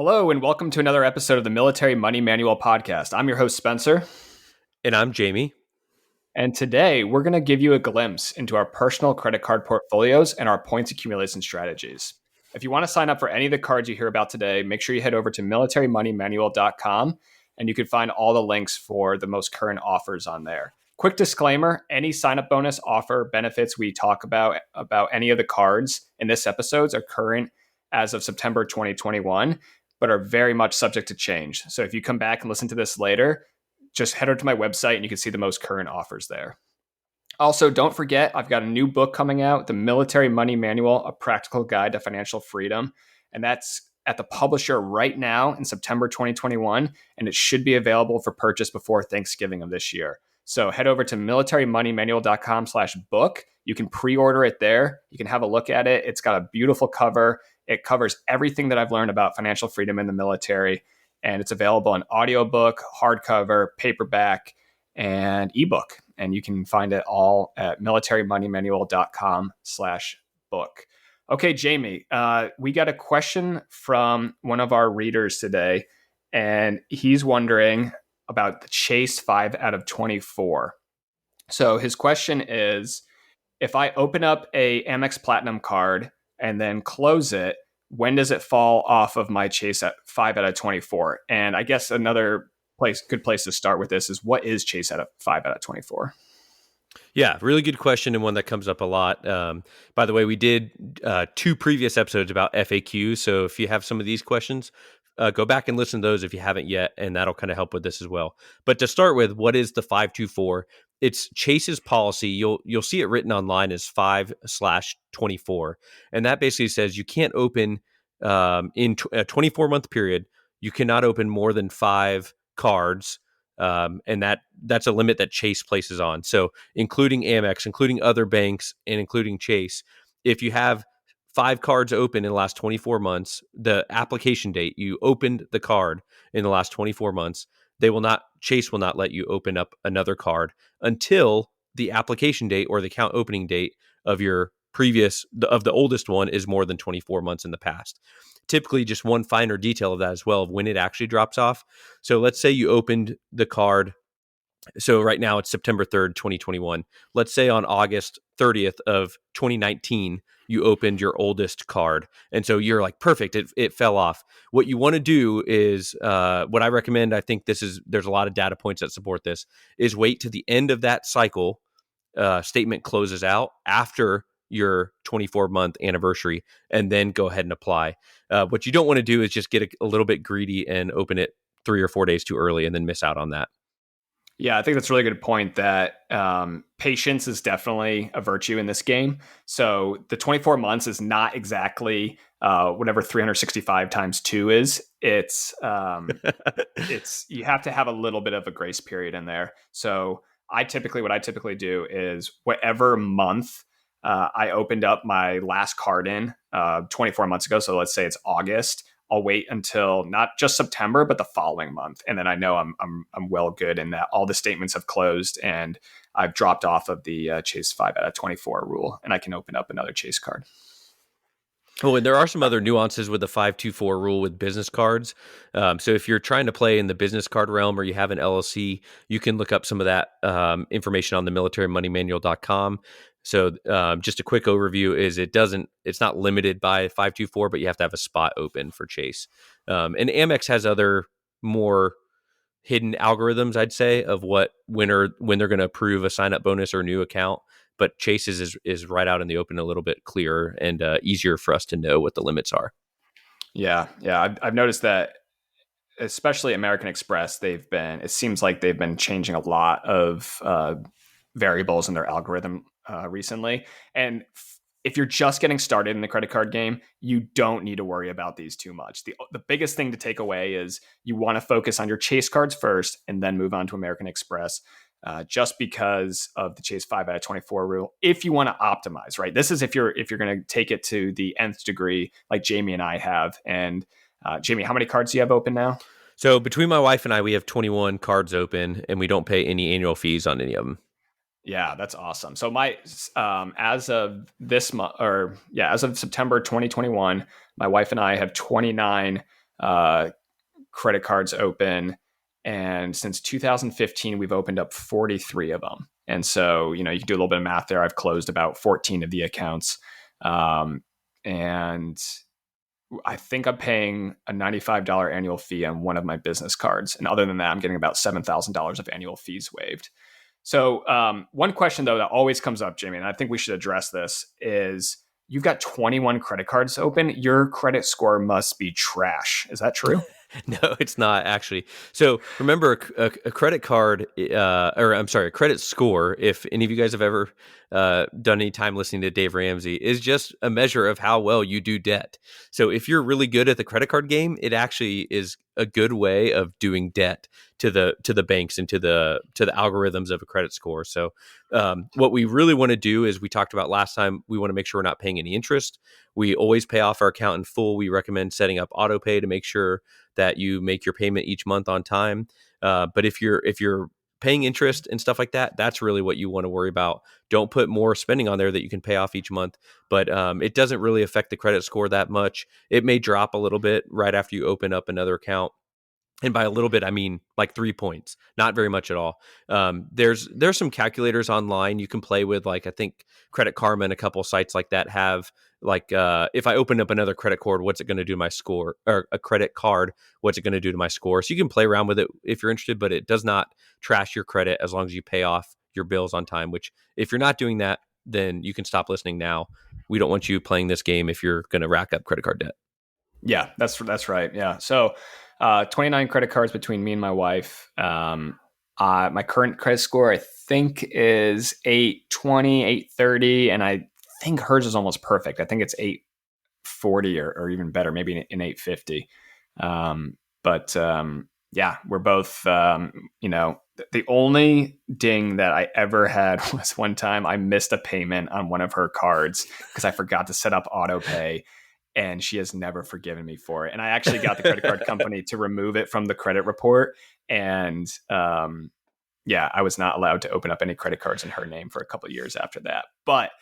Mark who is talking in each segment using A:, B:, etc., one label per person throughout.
A: Hello, and welcome to another episode of the Military Money Manual podcast. I'm your host, Spencer.
B: And I'm Jamie.
A: And today we're going to give you a glimpse into our personal credit card portfolios and our points accumulation strategies. If you want to sign up for any of the cards you hear about today, make sure you head over to militarymoneymanual.com and you can find all the links for the most current offers on there. Quick disclaimer, any sign-up bonus offer benefits we talk about any of the cards in this episode are current as of September 2021. But are very much subject to change. So if you come back and listen to this later, just head over to my website and you can see the most current offers there. Also, don't forget, I've got a new book coming out, The Military Money Manual, A Practical Guide to Financial Freedom. And that's at the publisher right now in September 2021. And it should be available for purchase before Thanksgiving of this year. So head over to militarymoneymanual.com/book. You can pre-order it there. You can have a look at it. It's got a beautiful cover. It covers everything that I've learned about financial freedom in the military. And it's available in audiobook, hardcover, paperback, and ebook. And you can find it all at militarymoneymanual.com/book. Okay, Jamie, we got a question from one of our readers today. And he's wondering about the Chase 5 out of 24. So his question is, if I open up a Amex Platinum card and then close it, when does it fall off of my Chase at 5 out of 24? And I guess another good place to start with this is, what is Chase out of 5 out of 24?
B: Yeah, really good question, and one that comes up a lot. By the way, we did 2 previous episodes about FAQs, so if you have some of these questions, go back and listen to those if you haven't yet, and that'll kind of help with this as well. But to start with, what is the 524? It's Chase's policy. You'll see it written online as 5/24, and that basically says you can't open in a 24-month period. You cannot open more than 5 cards, and that's a limit that Chase places on. So, including Amex, including other banks, and including Chase, if you have 5 cards open in the last 24 months, the application date you opened the card in the last 24 months, Chase will not let you open up another card until the application date or the account opening date of the oldest one is more than 24 months in the past. Typically, just one finer detail of that as well, of when it actually drops off. So let's say you opened the card. So right now it's September 3rd, 2021. Let's say on August 30th of 2019, you opened your oldest card. And so you're like, perfect, it fell off. What you want to do is, what I recommend, I think there's a lot of data points that support this, is wait to the end of that cycle statement closes out after your 24-month anniversary, and then go ahead and apply. What you don't want to do is just get a little bit greedy and open it 3 or 4 days too early and then miss out on that.
A: Yeah, I think that's a really good point, that patience is definitely a virtue in this game. So the 24 months is not exactly whatever 365 times 2 is. It's you have to have a little bit of a grace period in there. So what I typically do is, whatever month I opened up my last card in 24 months ago. So let's say it's August. I'll wait until not just September, but the following month, and then I know I'm well good in that all the statements have closed and I've dropped off of the Chase 5 out of 24 rule, and I can open up another Chase card.
B: Oh, and there are some other nuances with the 524 rule with business cards. So if you're trying to play in the business card realm, or you have an LLC, you can look up some of that information on the militarymoneymanual.com. So just a quick overview is it's not limited by 524, but you have to have a spot open for Chase. And Amex has other more hidden algorithms, I'd say, of when they're going to approve a sign-up bonus or a new account. But Chase's is right out in the open, a little bit clearer and easier for us to know what the limits are.
A: Yeah. I've noticed that, especially American Express, it seems like they've been changing a lot of variables in their algorithm recently. And if you're just getting started in the credit card game, you don't need to worry about these too much. The biggest thing to take away is you want to focus on your Chase cards first and then move on to American Express, just because of the Chase 5 out of 24 rule. If you want to optimize, right? This is if you're going to take it to the nth degree, like Jamie and I have. And Jamie, how many cards do you have open now?
B: So between my wife and I, we have 21 cards open, and we don't pay any annual fees on any of them.
A: Yeah, that's awesome. So as of this month, as of September 2021, my wife and I have 29 uh, credit cards open. And since 2015, we've opened up 43 of them. And so, you can do a little bit of math there. I've closed about 14 of the accounts. And I think I'm paying a $95 annual fee on one of my business cards. And other than that, I'm getting about $7,000 of annual fees waived. So one question, though, that always comes up, Jamie, and I think we should address this, is you've got 21 credit cards open. Your credit score must be trash. Is that true?
B: No, it's not actually. So remember, a credit card, a credit score, if any of you guys have ever done any time listening to Dave Ramsey, is just a measure of how well you do debt. So if you're really good at the credit card game, it actually is a good way of doing debt to the banks and to the algorithms of a credit score. So what we really want to do is, we talked about last time, we want to make sure we're not paying any interest. We always pay off our account in full. We recommend setting up auto pay to make sure that you make your payment each month on time. But if you're paying interest and stuff like that, that's really what you want to worry about. Don't put more spending on there that you can pay off each month. But it doesn't really affect the credit score that much. It may drop a little bit right after you open up another account. And by a little bit, I mean like 3 points, not very much at all. There's some calculators online you can play with. Like, I think Credit Karma and a couple of sites like that have, like, if I open up another credit card, what's it going to do to my score? Or a credit card, what's it going to do to my score? So you can play around with it if you're interested, but it does not trash your credit as long as you pay off your bills on time, which, if you're not doing that, then you can stop listening now. We don't want you playing this game if you're going to rack up credit card debt.
A: Yeah, that's right. Yeah. So 29 credit cards between me and my wife. My current credit score, I think, is 820, 830. And I think hers is almost perfect. I think it's 840 or even better, maybe in 850. Yeah, we're both, the only ding that I ever had was one time I missed a payment on one of her cards because I forgot to set up auto pay. And she has never forgiven me for it. And I actually got the credit card company to remove it from the credit report. And I was not allowed to open up any credit cards in her name for a couple of years after that. But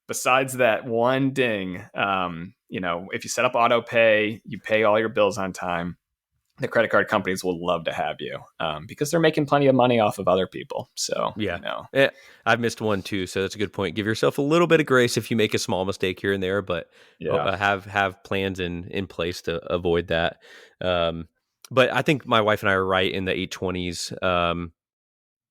A: besides that one ding, if you set up auto pay, you pay all your bills on time, the credit card companies will love to have you because they're making plenty of money off of other people. So,
B: yeah, I've missed one too. So that's a good point. Give yourself a little bit of grace if you make a small mistake here and there, but have plans in place to avoid that. But I think my wife and I are right in the 820s.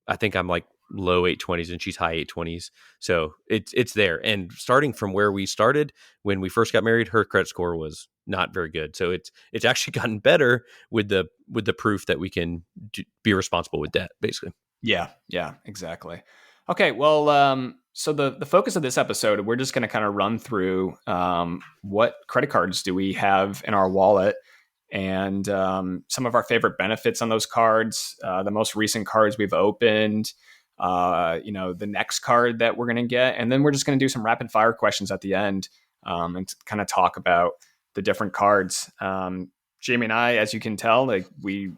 B: I think I'm like low 820s and she's high 820s. So it's there. And starting from where we started when we first got married, her credit score was not very good. So it's actually gotten better with the proof that we can be responsible with debt, basically.
A: Yeah, exactly. Okay, well, so the focus of this episode, we're just going to kind of run through what credit cards do we have in our wallet, and some of our favorite benefits on those cards, the most recent cards we've opened, the next card that we're going to get, and then we're just going to do some rapid fire questions at the end and kind of talk about the different cards. Jamie and I, as you can tell, like we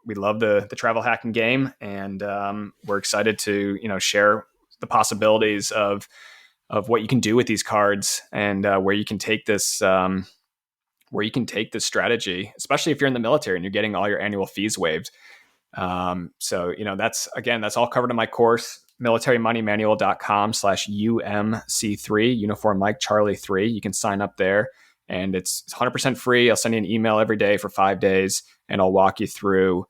A: love the travel hacking game, and we're excited to share the possibilities of what you can do with these cards and where you can take this strategy, especially if you're in the military and you're getting all your annual fees waived. So that's all covered in my course, militarymoneymanual.com/UMC3, Uniform Mike Charlie 3. You can sign up there. And it's 100% free. I'll send you an email every day for 5 days, and I'll walk you through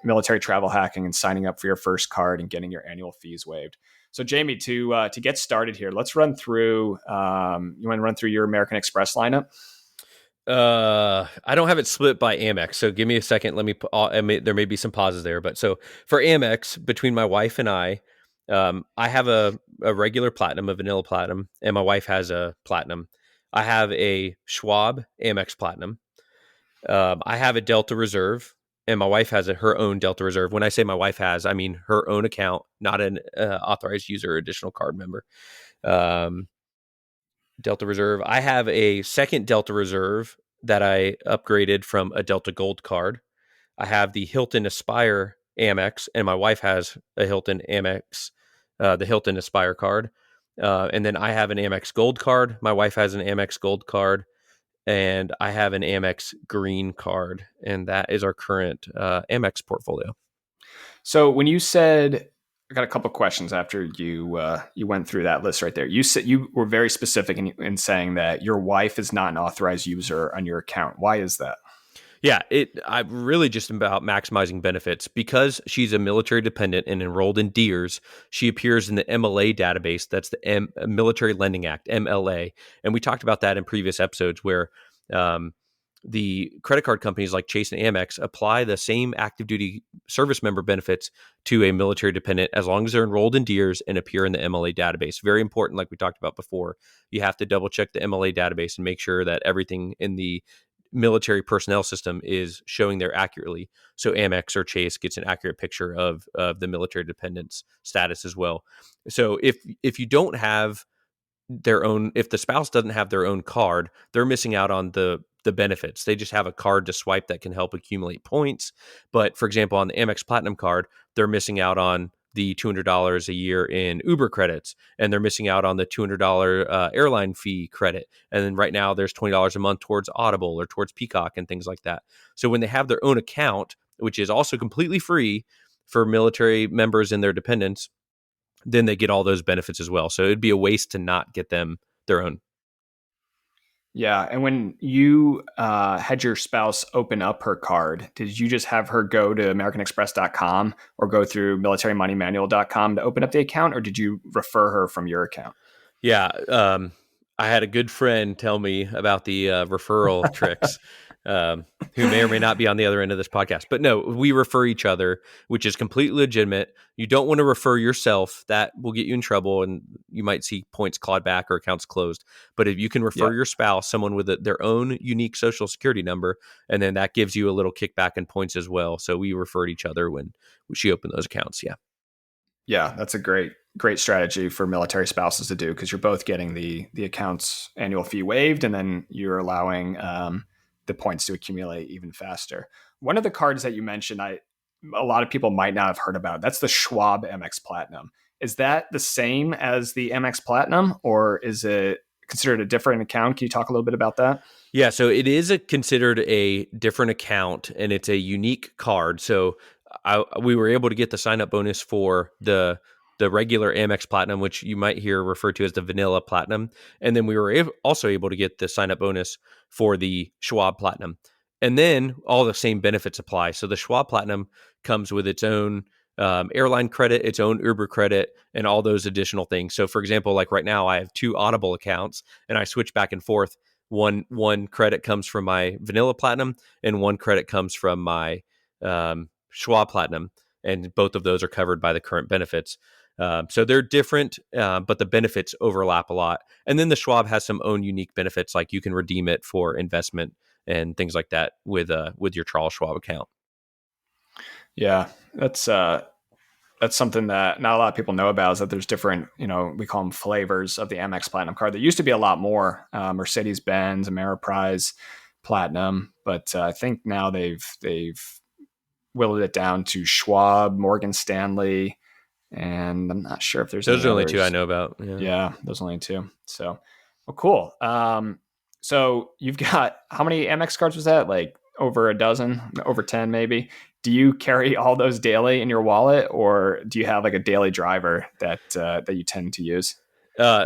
A: military travel hacking and signing up for your first card and getting your annual fees waived. So, Jamie, to get started here, let's run through. You want to run through your American Express lineup?
B: I don't have it split by Amex, so give me a second. There may be some pauses there, but so for Amex, between my wife and I have a regular platinum, a vanilla platinum, and my wife has a platinum. I have a Schwab Mx Platinum. I have a Delta Reserve, and my wife has her own Delta Reserve. When I say my wife has, I mean her own account, not an authorized user or additional card member. Delta Reserve. I have a second Delta Reserve that I upgraded from a Delta Gold card. I have the Hilton Aspire Amex, and my wife has a Hilton Amex, the Hilton Aspire card. And then I have an Amex Gold card. My wife has an Amex Gold card. and I have an Amex green card, and that is our current Amex portfolio.
A: So when you said, I got a couple questions after you went through that list right there. You said you were very specific in saying that your wife is not an authorized user on your account. Why is that?
B: Yeah, I'm really just about maximizing benefits because she's a military dependent and enrolled in DEERS. She appears in the MLA database. That's the Military Lending Act, MLA, and we talked about that in previous episodes where the credit card companies like Chase and Amex apply the same active duty service member benefits to a military dependent as long as they're enrolled in DEERS and appear in the MLA database. Very important, like we talked about before. You have to double check the MLA database and make sure that everything in the military personnel system is showing there accurately. So Amex or Chase gets an accurate picture of the military dependent's status as well. So if you don't have their own, if the spouse doesn't have their own card, they're missing out on the benefits. They just have a card to swipe that can help accumulate points. But for example, on the Amex Platinum card, they're missing out on the $200 a year in Uber credits, and they're missing out on the $200 airline fee credit. And then right now there's $20 a month towards Audible or towards Peacock and things like that. So when they have their own account, which is also completely free for military members and their dependents, then they get all those benefits as well. So it'd be a waste to not get them their own.
A: Yeah. And when you had your spouse open up her card, did you just have her go to AmericanExpress.com or go through MilitaryMoneyManual.com to open up the account, or did you refer her from your account?
B: Yeah. I had a good friend tell me about the referral tricks, who may or may not be on the other end of this podcast. But no, we refer each other, which is completely legitimate. You don't want to refer yourself. That will get you in trouble, and you might see points clawed back or accounts closed. But if you can refer your spouse, someone with their own unique social security number, and then that gives you a little kickback and points as well. So we referred each other when she opened those accounts. Yeah.
A: Yeah, that's a great strategy for military spouses to do, because you're both getting the account's annual fee waived, and then you're allowing the points to accumulate even faster. One of the cards that you mentioned, a lot of people might not have heard about. That's the Schwab Mx Platinum. Is that the same as the Mx Platinum, or is it considered a different account? Can you talk a little bit about that?
B: Yeah, so it is considered a different account, and it's a unique card. So we were able to get the sign up bonus for the regular Amex Platinum, which you might hear referred to as the Vanilla Platinum, and then we were also able to get the sign up bonus for the Schwab Platinum, and then all the same benefits apply. So the Schwab Platinum comes with its own airline credit, its own Uber credit, and all those additional things. So, for example, like right now, I have 2 Audible accounts, and I switch back and forth. One credit comes from my Vanilla Platinum, and one credit comes from my Schwab Platinum, and both of those are covered by the current benefits. So they're different, but the benefits overlap a lot. And then the Schwab has some own unique benefits, like you can redeem it for investment and things like that with your Charles Schwab account.
A: Yeah, that's something that not a lot of people know about, is that there's different, we call them flavors of the Amex Platinum card. There used to be a lot more, Mercedes-Benz, Ameriprise Platinum, but I think now they've whittled it down to Schwab, Morgan Stanley, and I'm not sure if there's
B: those
A: any
B: are only
A: others.
B: 2 I know about.
A: Yeah, those are only 2. So, well, cool. So you've got, how many Amex cards was that? Like over a dozen, over 10 maybe. Do you carry all those daily in your wallet, or do you have like a daily driver that you tend to use?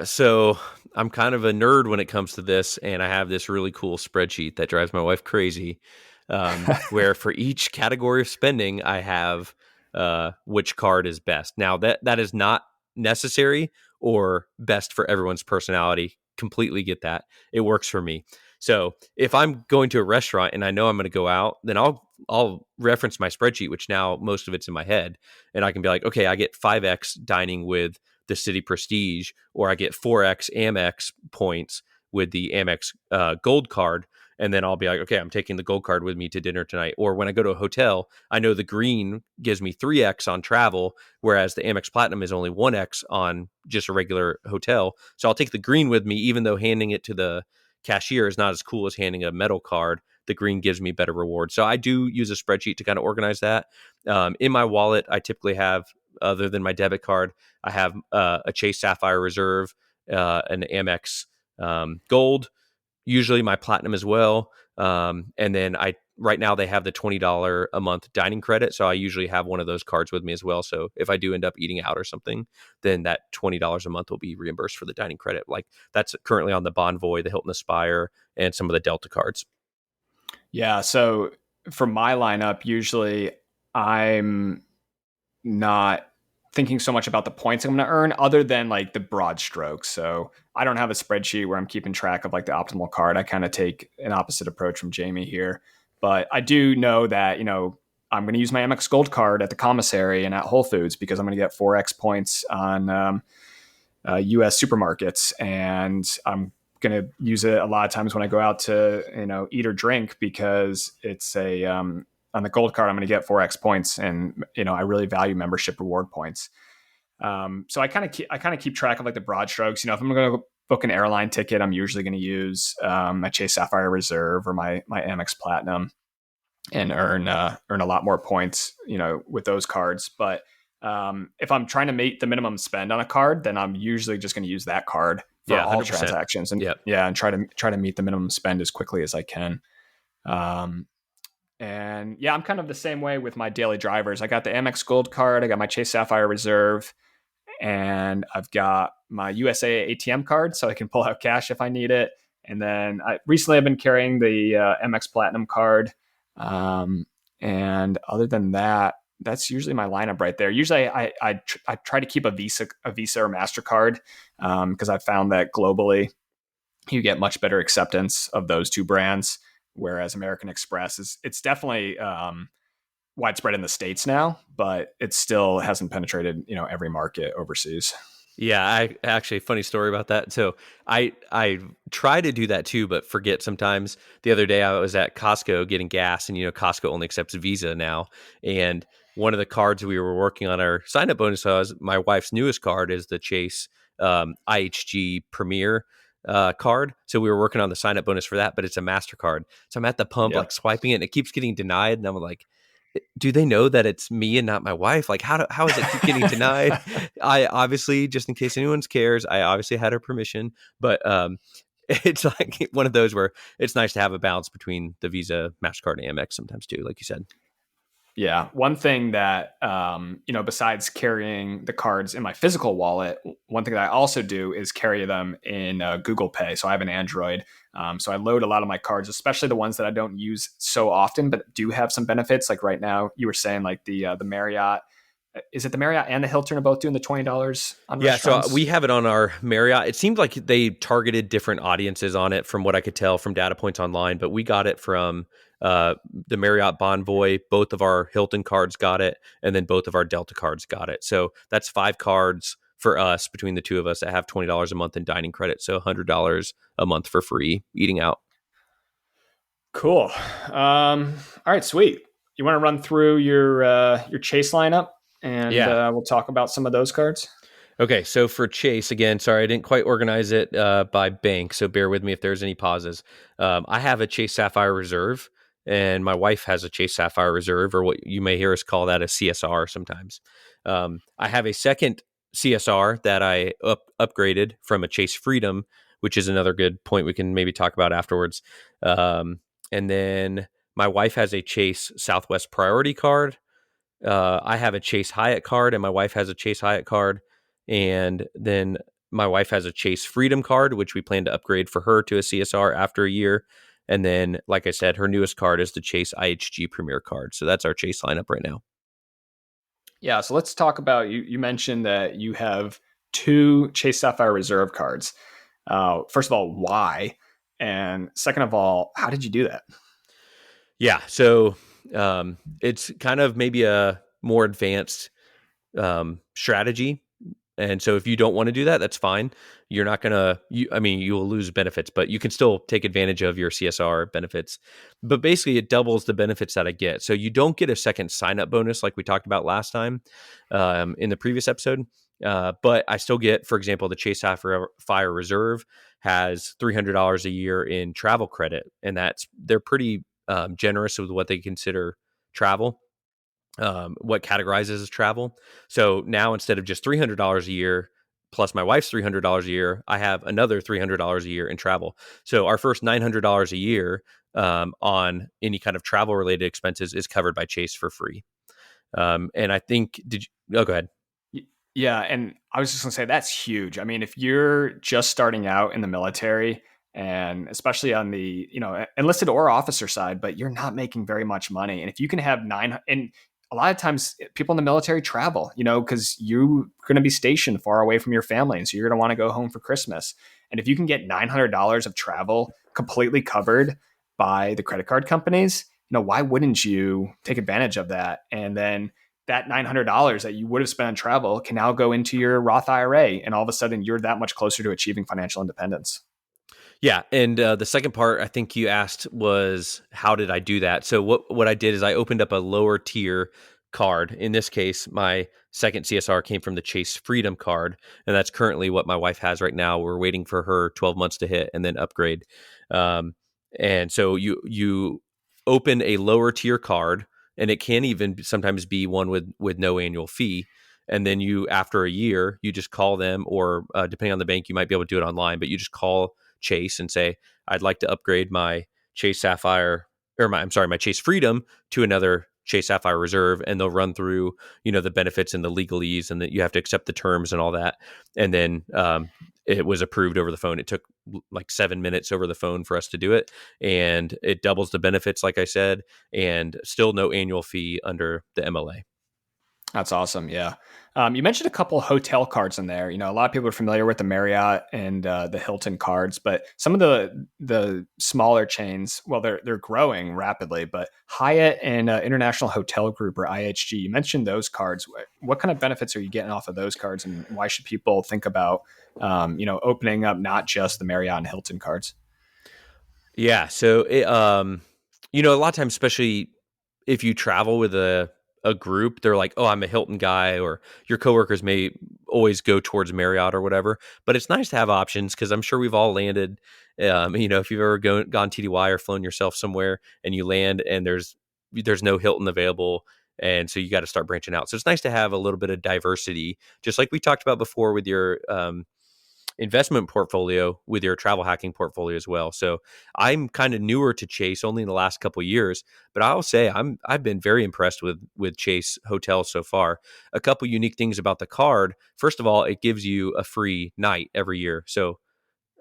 B: So I'm kind of a nerd when it comes to this, and I have this really cool spreadsheet that drives my wife crazy, where for each category of spending, I have which card is best. Now that is not necessary or best for everyone's personality. Completely get that. It works for me. So if I'm going to a restaurant and I know I'm going to go out, then I'll reference my spreadsheet, which now most of it's in my head, and I can be like, okay, I get 5x dining with the City Prestige, or I get 4x Amex points with the Amex Gold card. And then I'll be like, okay, I'm taking the gold card with me to dinner tonight. Or when I go to a hotel, I know the green gives me 3x on travel, whereas the Amex Platinum is only 1x on just a regular hotel. So I'll take the green with me, even though handing it to the cashier is not as cool as handing a metal card. The green gives me better rewards. So I do use a spreadsheet to kind of organize that. In my wallet, I typically have, other than my debit card, I have a Chase Sapphire Reserve, an Amex Gold, usually my platinum as well. And then right now they have the $20 a month dining credit. So I usually have one of those cards with me as well. So if I do end up eating out or something, then that $20 a month will be reimbursed for the dining credit. Like that's currently on the Bonvoy, the Hilton Aspire, and some of the Delta cards.
A: Yeah. So for my lineup, usually I'm not thinking so much about the points I'm going to earn other than like the broad strokes. So I don't have a spreadsheet where I'm keeping track of like the optimal card. I kind of take an opposite approach from Jamie here. But I do know that, I'm going to use my Amex Gold card at the commissary and at Whole Foods because I'm going to get 4x points on US supermarkets. And I'm going to use it a lot of times when I go out to, eat or drink because it's on the gold card, I'm going to get 4x points. And, I really value membership reward points. So I kind of keep track of like the broad strokes. If I'm going to book an airline ticket, I'm usually going to use my Chase Sapphire Reserve or my Amex Platinum and earn a lot more points, with those cards. But if I'm trying to meet the minimum spend on a card, then I'm usually just going to use that card for
B: Yeah,
A: all
B: 100%.
A: transactions, and
B: Yep.
A: and try to meet the minimum spend as quickly as I can. And yeah, I'm kind of the same way with my daily drivers. I got the Amex Gold card, I got my Chase Sapphire Reserve, and I've got my USA ATM card, so I can pull out cash if I need it. And then recently I've been carrying the MX Platinum card. And other than that, that's usually my lineup right there. Usually I try to keep a Visa or MasterCard because I've found that globally you get much better acceptance of those two brands, whereas American Express it's definitely widespread in the States now, but it still hasn't penetrated, every market overseas.
B: Yeah, I actually funny story about that. So I try to do that too, but forget sometimes. The other day I was at Costco getting gas, and Costco only accepts Visa now. And one of the cards we were working on our sign up bonus was my wife's newest card is the Chase IHG Premier card. So we were working on the sign up bonus for that, but it's a MasterCard. So I'm at the pump
A: Yeah.
B: like swiping it, and it keeps getting denied, and I'm like, do they know that it's me and not my wife? Like, how is it keep getting denied? I obviously, just in case anyone cares, I obviously had her permission, but it's like one of those where it's nice to have a balance between the Visa, MasterCard, and Amex sometimes too, like you said.
A: Yeah. One thing that, besides carrying the cards in my physical wallet, one thing that I also do is carry them in Google Pay. So I have an Android. So I load a lot of my cards, especially the ones that I don't use so often, but do have some benefits. Like right now, you were saying like the Marriott. Is it the Marriott and the Hilton are both doing the $20 on
B: Yeah, so
A: restaurants?
B: we have it on our Marriott. It seemed like they targeted different audiences on it from what I could tell from data points online, but we got it from the Marriott Bonvoy. Both of our Hilton cards got it, and then both of our Delta cards got it. So that's 5 cards for us between the two of us that have $20 a month in dining credit. So $100 a month for free eating out.
A: Cool. All right, sweet. You want to run through your Chase lineup, and
B: Yeah.
A: we'll talk about some of those cards.
B: Okay, so for Chase, again, sorry, I didn't quite organize it by bank, so bear with me if there's any pauses. I have a Chase Sapphire Reserve, and my wife has a Chase Sapphire Reserve, or what you may hear us call that a CSR sometimes. I have a second CSR that I upgraded from a Chase Freedom, which is another good point we can maybe talk about afterwards. And then my wife has a Chase Southwest Priority card. I have a Chase Hyatt card, and my wife has a Chase Hyatt card. And then my wife has a Chase Freedom card, which we plan to upgrade for her to a CSR after a year. And then, like I said, her newest card is the Chase IHG Premier card. So that's our Chase lineup right now.
A: Yeah, so let's talk about you. You mentioned that you have 2 Chase Sapphire Reserve cards. First of all, why? And second of all, how did you do that?
B: Yeah. So it's kind of maybe a more advanced strategy. And so if you don't want to do that, that's fine. You're not going to, you will lose benefits, but you can still take advantage of your CSR benefits. But basically, it doubles the benefits that I get. So you don't get a second sign up bonus like we talked about last time in the previous episode. But I still get, for example, the Chase Sapphire Reserve has $300 a year in travel credit. And they're pretty generous with what they consider travel. What categorizes as travel. So now instead of just $300 a year plus my wife's $300 a year, I have another $300 a year in travel. So our first $900 a year on any kind of travel related expenses is covered by Chase for free. And I think, did you, oh, go ahead.
A: Yeah, and I was just gonna say that's huge. I mean, if you're just starting out in the military, and especially on the enlisted or officer side, but you're not making very much money, and if you can have and a lot of times people in the military travel, because you're going to be stationed far away from your family, and so you're going to want to go home for Christmas. And if you can get $900 of travel completely covered by the credit card companies, why wouldn't you take advantage of that? And then that $900 that you would have spent on travel can now go into your Roth IRA. And all of a sudden, you're that much closer to achieving financial independence.
B: Yeah, and the second part I think you asked was how did I do that? So what I did is I opened up a lower tier card. In this case, my second CSR came from the Chase Freedom card, and that's currently what my wife has right now. We're waiting for her 12 months to hit and then upgrade. And so you open a lower tier card, and it can even sometimes be one with no annual fee. And then you, after a year, you just call them, or depending on the bank, you might be able to do it online, but you just call Chase and say, I'd like to upgrade my Chase Sapphire, or my Chase Freedom to another Chase Sapphire Reserve, and they'll run through, the benefits and the legalese, and that you have to accept the terms and all that. And then it was approved over the phone. It took like 7 minutes over the phone for us to do it, and it doubles the benefits, like I said, and still no annual fee under the MLA.
A: That's awesome. Yeah. You mentioned a couple hotel cards in there. A lot of people are familiar with the Marriott and the Hilton cards, but some of the smaller chains, well, they're growing rapidly. But Hyatt and International Hotel Group, or IHG, you mentioned those cards. What kind of benefits are you getting off of those cards, and why should people think about opening up not just the Marriott and Hilton cards?
B: Yeah. So a lot of times, especially if you travel with a group, they're like, oh, I'm a Hilton guy, or your coworkers may always go towards Marriott or whatever. But it's nice to have options, because I'm sure we've all landed, if you've ever gone TDY or flown yourself somewhere and you land and there's no Hilton available. And so you got to start branching out. So it's nice to have a little bit of diversity, just like we talked about before with your investment portfolio, with your travel hacking portfolio as well. So I'm kind of newer to Chase, only in the last couple of years, but I'll say I've been very impressed with Chase hotels so far. A couple unique things about the card. First of all, it gives you a free night every year. So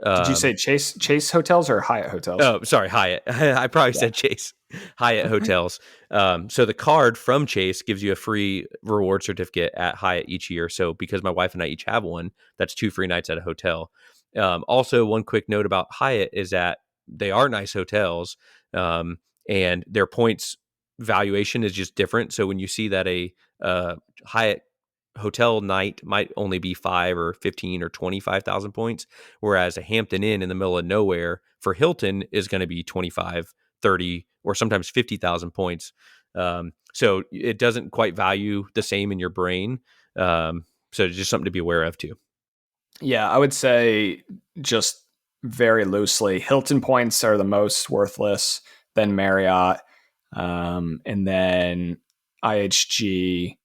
A: Did you say Chase hotels or Hyatt hotels?
B: oh, sorry, Hyatt. I probably said Chase. Hyatt hotels. So the card from Chase gives you a free reward certificate at Hyatt each year. So because my wife and I each have one, that's 2 free nights at a hotel. Also, one quick note about Hyatt is that they are nice hotels, and their points valuation is just different. So when you see that a Hyatt hotel night might only be 5 or 15 or 25,000 points, whereas a Hampton Inn in the middle of nowhere for Hilton is going to be 25, 30, or sometimes 50,000 points. So it doesn't quite value the same in your brain. So it's just something to be aware of too.
A: Yeah, I would say, just very loosely, Hilton points are the most worthless, then Marriott, and then IHG,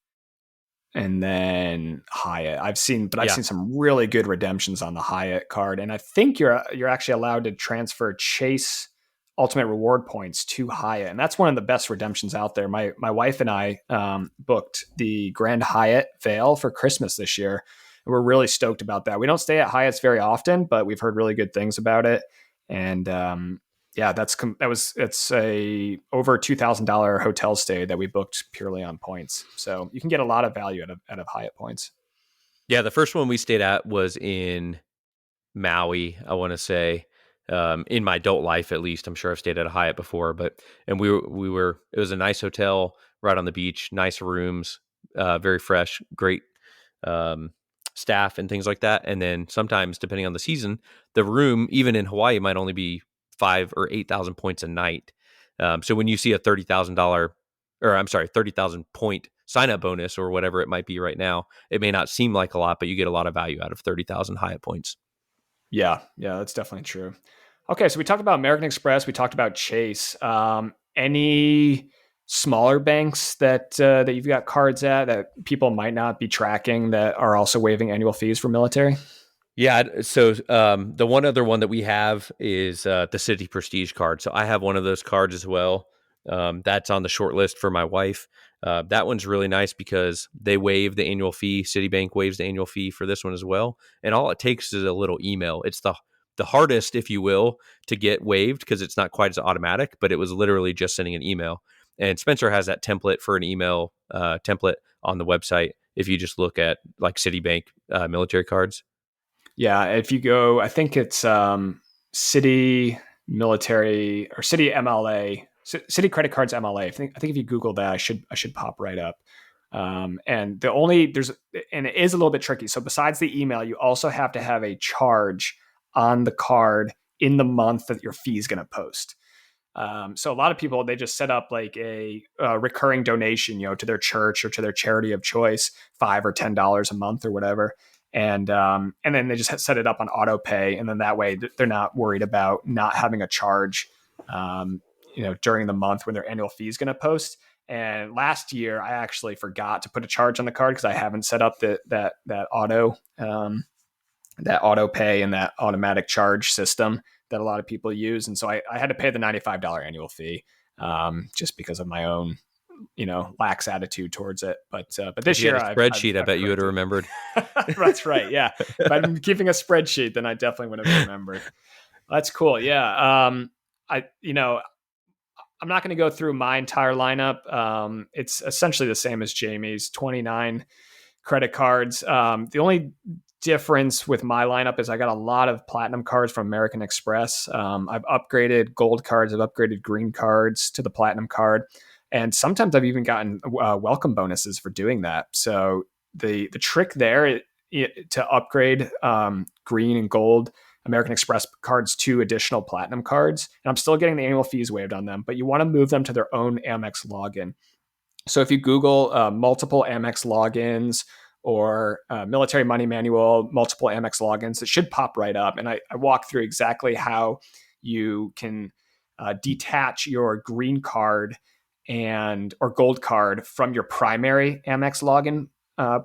A: and then Hyatt. I've seen
B: Yeah.
A: some really good redemptions on the Hyatt card, and I think you're actually allowed to transfer Chase Ultimate Reward points to Hyatt, and that's one of the best redemptions out there. My wife and I booked the Grand Hyatt Vail for Christmas this year, and we're really stoked about that. We don't stay at Hyatt's very often, but we've heard really good things about it, and yeah, it's a over $2,000 hotel stay that we booked purely on points. So you can get a lot of value out of Hyatt points.
B: Yeah. The first one we stayed at was in Maui, I want to say. In my adult life, at least. I'm sure I've stayed at a Hyatt before, and it was a nice hotel right on the beach, nice rooms, very fresh, great staff and things like that. And then sometimes, depending on the season, the room, even in Hawaii, might only be 5 or 8,000 points a night. So when you see a $30,000 point sign up bonus or whatever it might be right now, it may not seem like a lot, but you get a lot of value out of 30,000 Hyatt points.
A: Yeah, that's definitely true. Okay, so we talked about American Express. We talked about Chase. Any smaller banks that you've got cards at that people might not be tracking that are also waiving annual fees for military?
B: Yeah. So the one other one that we have is the City Prestige card. So I have one of those cards as well. That's on the short list for my wife. That one's really nice because they waive the annual fee. Citibank waives the annual fee for this one as well. And all it takes is a little email. It's the hardest, if you will, to get waived because it's not quite as automatic, but it was literally just sending an email. And Spencer has that template for an email template on the website. If you just look at like Citibank military cards.
A: Yeah, if you go, I think it's City Military or City MLA, City Credit Cards MLA. I think if you Google that, I should pop right up. And and it is a little bit tricky. So besides the email, you also have to have a charge on the card in the month that your fee is going to post. So a lot of people, they just set up like a recurring donation, to their church or to their charity of choice, $5 or $10 a month or whatever. And then they just set it up on auto pay. And then that way they're not worried about not having a charge, during the month when their annual fee is going to post. And last year I actually forgot to put a charge on the card because I haven't set up that auto pay and that automatic charge system that a lot of people use. And so I had to pay the $95 annual fee just because of my own, lax attitude towards it. But this year,
B: a spreadsheet, I bet you would have remembered.
A: That's right. Yeah. If I'm keeping a spreadsheet, then I definitely would have remembered. That's cool. Yeah. I'm not going to go through my entire lineup. It's essentially the same as Jamie's, 29 credit cards. The only difference with my lineup is I got a lot of platinum cards from American Express. I've upgraded gold cards. I've upgraded green cards to the platinum card. And sometimes I've even gotten welcome bonuses for doing that. So the trick there to upgrade green and gold American Express cards to additional platinum cards, and I'm still getting the annual fees waived on them, but you want to move them to their own Amex login. So if you Google multiple Amex logins or military money manual, multiple Amex logins, it should pop right up. And I walk through exactly how you can detach your green card or gold card from your primary Amex login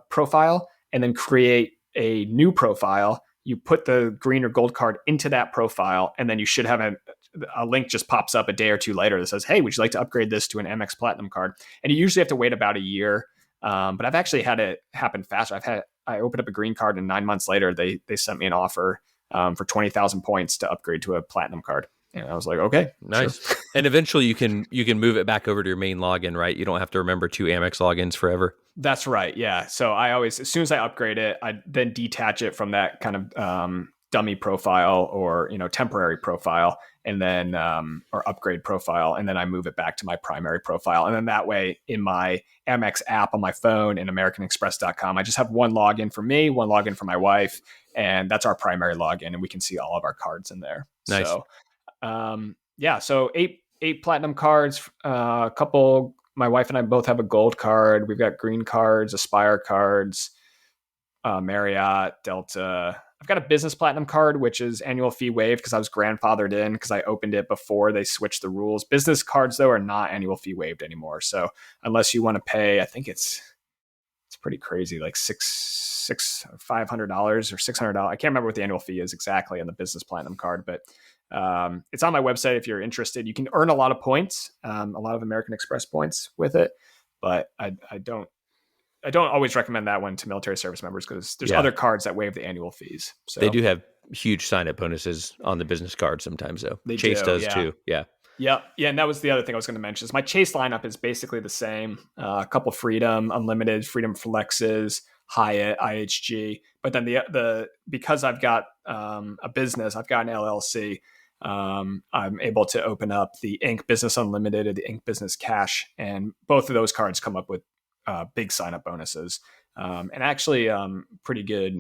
A: profile and then create a new profile. You put the green or gold card into that profile, and then you should have a link just pops up a day or two later that says, hey, would you like to upgrade this to an Amex Platinum card? And you usually have to wait about a year. But I've actually had it happen faster. I opened up a green card and 9 months later, they sent me an offer for 20,000 points to upgrade to a platinum card. And I was like, okay,
B: nice.
A: Sure.
B: And eventually you can move it back over to your main login, right? You don't have to remember 2 Amex logins forever.
A: That's right. Yeah. So I always, as soon as I upgrade it, I then detach it from that kind of dummy profile or, temporary profile, and then, or upgrade profile. And then I move it back to my primary profile. And then that way in my Amex app on my phone and AmericanExpress.com, I just have one login for me, one login for my wife. And that's our primary login. And we can see all of our cards in there.
B: Nice.
A: So, so eight platinum cards, a couple. My wife and I both have a gold card. We've got green cards, Aspire cards, Marriott, Delta. I've got a business platinum card, which is annual fee waived because I was grandfathered in because I opened it before they switched the rules. Business cards, though, are not annual fee waived anymore. So unless you want to pay, I think it's pretty crazy, like $500 or $600. I can't remember what the annual fee is exactly on the business platinum card, but it's on my website if you're interested. You can earn a lot of points, a lot of American Express points with it, but I don't always recommend that one to military service members because there's other cards that waive the annual fees. So
B: they do have huge sign-up bonuses on the business card sometimes, though. Chase does too. Yeah.
A: Yeah. And that was the other thing I was going to mention is my Chase lineup is basically the same. A couple Freedom, Unlimited, Freedom Flexes, Hyatt, IHG. But then because I've got a business, I've got an LLC, I'm able to open up the Inc. Business Unlimited or the Inc. Business Cash. And both of those cards come up with big sign-up bonuses and actually pretty good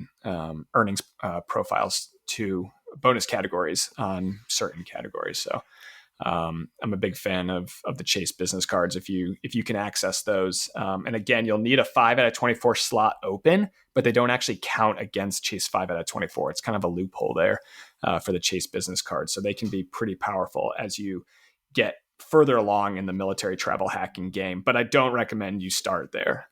A: earnings profiles to bonus categories on certain categories. So I'm a big fan of the Chase business cards if you can access those. And again, you'll need a 5 out of 24 slot open, but they don't actually count against Chase 5 out of 24. It's kind of a loophole there for the Chase business cards. So they can be pretty powerful as you get further along in the military travel hacking game, but I don't recommend you start there.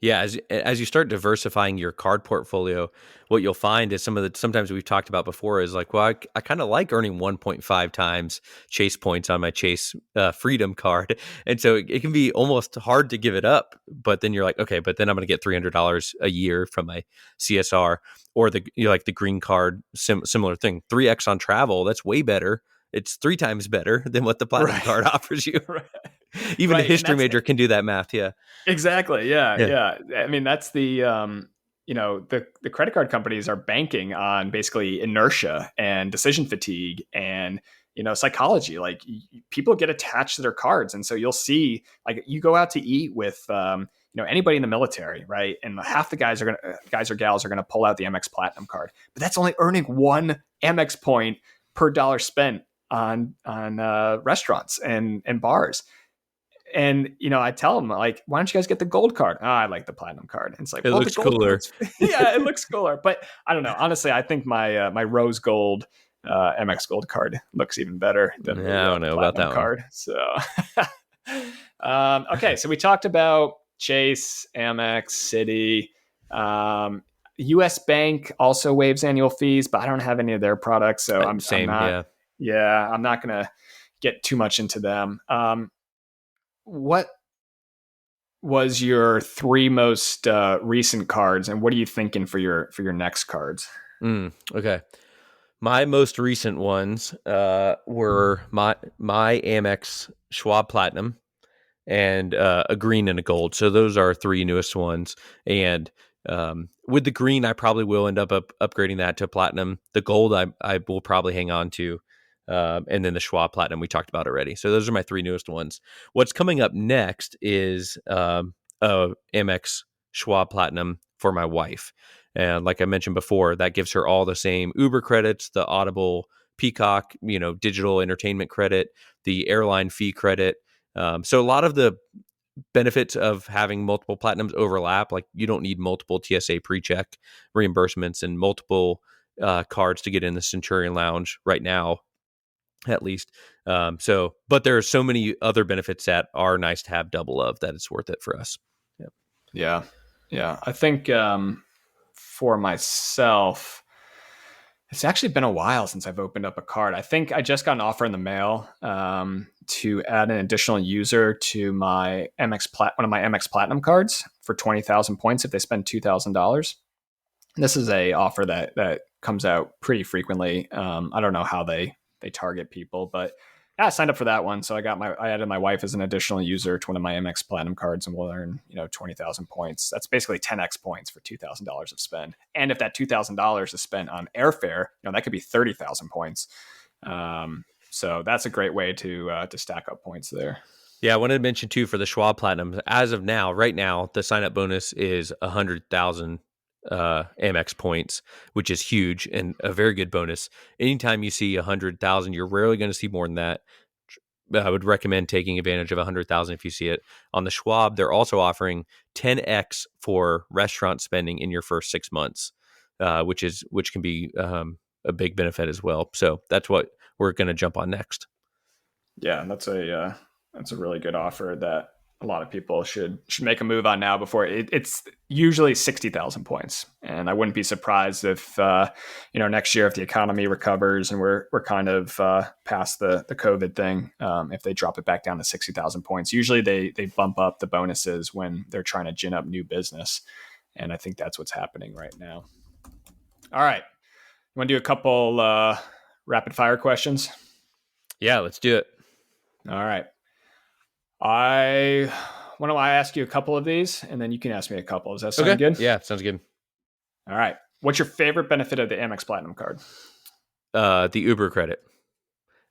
B: Yeah, as you start diversifying your card portfolio, what you'll find is sometimes we've talked about before is like, well, I kind of like earning 1.5 times Chase points on my Chase Freedom card, and so it can be almost hard to give it up. But then you're like, okay, but then I'm going to get $300 a year from my CSR, or the green card, similar thing, 3x on travel. That's way better. It's 3 times better than what the platinum card offers you.
A: Right.
B: Even a
A: Right.
B: history major can do that math. Yeah.
A: Exactly. Yeah.
B: Yeah.
A: Yeah. I mean, that's the credit card companies are banking on basically inertia and decision fatigue and, psychology. Like people get attached to their cards. And so you'll see, like, you go out to eat with, anybody in the military, right? And half the guys or gals are going to pull out the Mx Platinum card, but that's only earning 1 Amex point per dollar spent on restaurants and bars. And, I tell them, like, why don't you guys get the gold card? Oh, I like the platinum card. And it's like,
B: It looks
A: the gold
B: cooler.
A: yeah, it looks cooler. But I don't know. Honestly, I think my rose gold MX gold card looks even better than
B: I don't know about that
A: card. One. So, okay. So we talked about Chase, Amex, Citi. US Bank also waives annual fees, but I don't have any of their products. So I'm not, I'm not going to get too much into them. What was your 3 most recent cards, and what are you thinking for your next cards?
B: Okay, my most recent ones were my Amex Schwab Platinum and a green and a gold. So those are 3 newest ones. And with the green, I probably will end up upgrading that to platinum. The gold, I will probably hang on to. And then the Schwab Platinum we talked about already. So those are my 3 newest ones. What's coming up next is a Amex Schwab Platinum for my wife. And like I mentioned before, that gives her all the same Uber credits, the Audible Peacock, digital entertainment credit, the airline fee credit. So a lot of the benefits of having multiple platinums overlap. Like you don't need multiple TSA pre-check reimbursements and multiple cards to get in the Centurion Lounge right now, at least. But there are so many other benefits that are nice to have double of that it's worth it for us.
A: Yeah. I think for myself, it's actually been a while since I've opened up a card. I think I just got an offer in the mail to add an additional user to my one of my Mx Platinum cards for 20,000 points if they spend $2,000. This is a offer that comes out pretty frequently. I don't know how they target people, but yeah, I signed up for that one. So I added my wife as an additional user to one of my Amex Platinum cards, and we'll earn 20,000 points. That's basically 10x points for $2,000 of spend. And if that $2,000 is spent on airfare, that could be 30,000 points. So that's a great way to stack up points there.
B: Yeah, I wanted to mention too for the Schwab Platinum. As of now, right now, the sign up bonus is 100,000 Amex points, which is huge and a very good bonus. Anytime you see 100,000, you're rarely going to see more than that. I would recommend taking advantage of 100,000 if you see it. On the Schwab, they're also offering 10x for restaurant spending in your first 6 months, which can be a big benefit as well. So that's what we're going to jump on next.
A: Yeah, that's a really good offer that a lot of people should make a move on now before it's usually 60,000 points. And I wouldn't be surprised if, next year, if the economy recovers and we're kind of past the COVID thing, if they drop it back down to 60,000 points. Usually they bump up the bonuses when they're trying to gin up new business. And I think that's what's happening right now. All right. You want to do a couple rapid fire questions?
B: Yeah, let's do it.
A: All right. Why don't I ask you a couple of these, and then you can ask me a couple. Does that sound good?
B: Yeah, sounds good.
A: All right. What's your favorite benefit of the Amex Platinum card?
B: The Uber credit.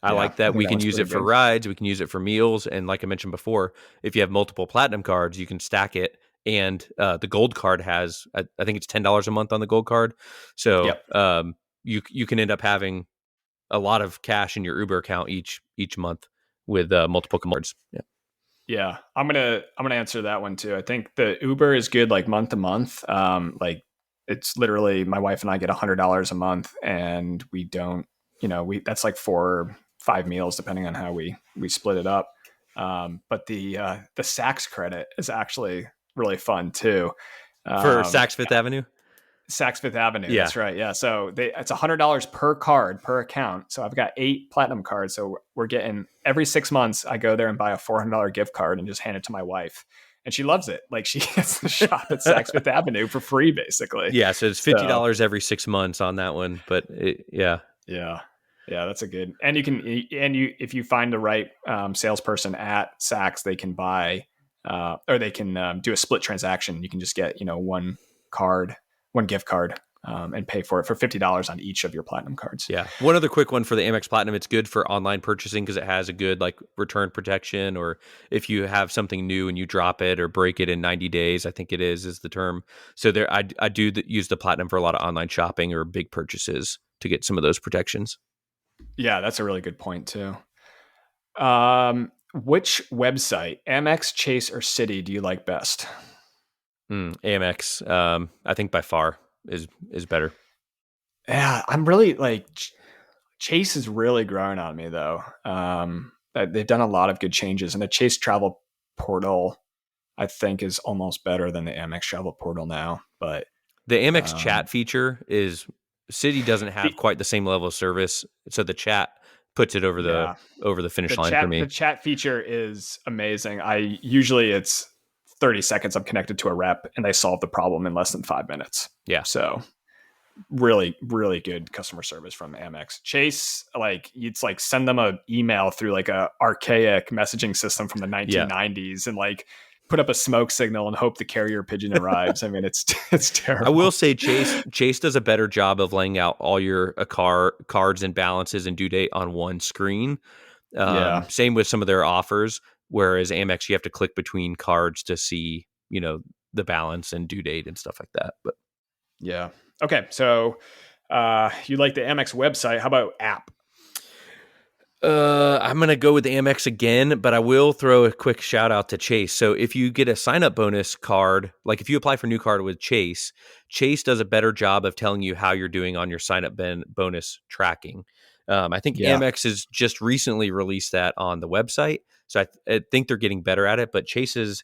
B: I like that. We can use it for rides. We can use it for meals. And like I mentioned before, if you have multiple platinum cards, you can stack it. And the gold card has, I think it's $10 a month on the gold card. So you can end up having a lot of cash in your Uber account each month with multiple cards. Yeah.
A: Yeah, I'm gonna answer that one too. I think the Uber is good, like month to month. Like it's literally my wife and I get $100 a month, and we don't, that's like $400 5 meals, depending on how we split it up. But the Saks credit is actually really fun too.
B: For
A: Um,
B: Saks Fifth Avenue.
A: Saks Fifth Avenue.
B: Yeah.
A: That's right. Yeah. So it's $100 per card per account. So I've got 8 platinum cards. So we're getting every 6 months. I go there and buy a $400 gift card and just hand it to my wife, and she loves it. Like, she gets the shop at Saks Fifth Avenue for free, basically.
B: Yeah. So it's $50 every 6 months on that one. But yeah.
A: Yeah. Yeah, that's a good. And if you find the right salesperson at Saks, they can buy or they can do a split transaction. You can just get one gift card, and pay for it for $50 on each of your platinum cards.
B: Yeah. One other quick one for the Amex Platinum. It's good for online purchasing because it has a good like return protection, or if you have something new and you drop it or break it in 90 days, I think it is the term. So there, I do use the Platinum for a lot of online shopping or big purchases to get some of those protections. Yeah,
A: that's a really good point too. Which website, Amex, Chase, or Citi, do you like best?
B: Amex, I think by far is better.
A: Yeah, I'm really like Chase is really growing on me though. They've done a lot of good changes, and the Chase travel portal, I think, is almost better than the Amex travel portal now. But
B: the Amex chat feature is Citi doesn't have quite the same level of service, so the chat puts it over the finish line for me.
A: The chat feature is amazing. It's 30 seconds. I'm connected to a rep, and they solve the problem in less than 5 minutes.
B: Yeah.
A: So really, really good customer service from Amex. Chase, it's like send them an email through like a archaic messaging system from the 1990s, and like put up a smoke signal and hope the carrier pigeon arrives. I mean, it's terrible.
B: I will say Chase does a better job of laying out all your cards and balances and due date on one screen. Same with some of their offers. Whereas Amex, you have to click between cards to see, the balance and due date and stuff like that. But
A: yeah. Okay. So you like the Amex website. How about app?
B: I'm going to go with the Amex again, but I will throw a quick shout out to Chase. So if you get a sign up bonus card, like if you apply for a new card with Chase does a better job of telling you how you're doing on your sign up bonus tracking. I think Amex has just recently released that on the website. So I think they're getting better at it, but Chase's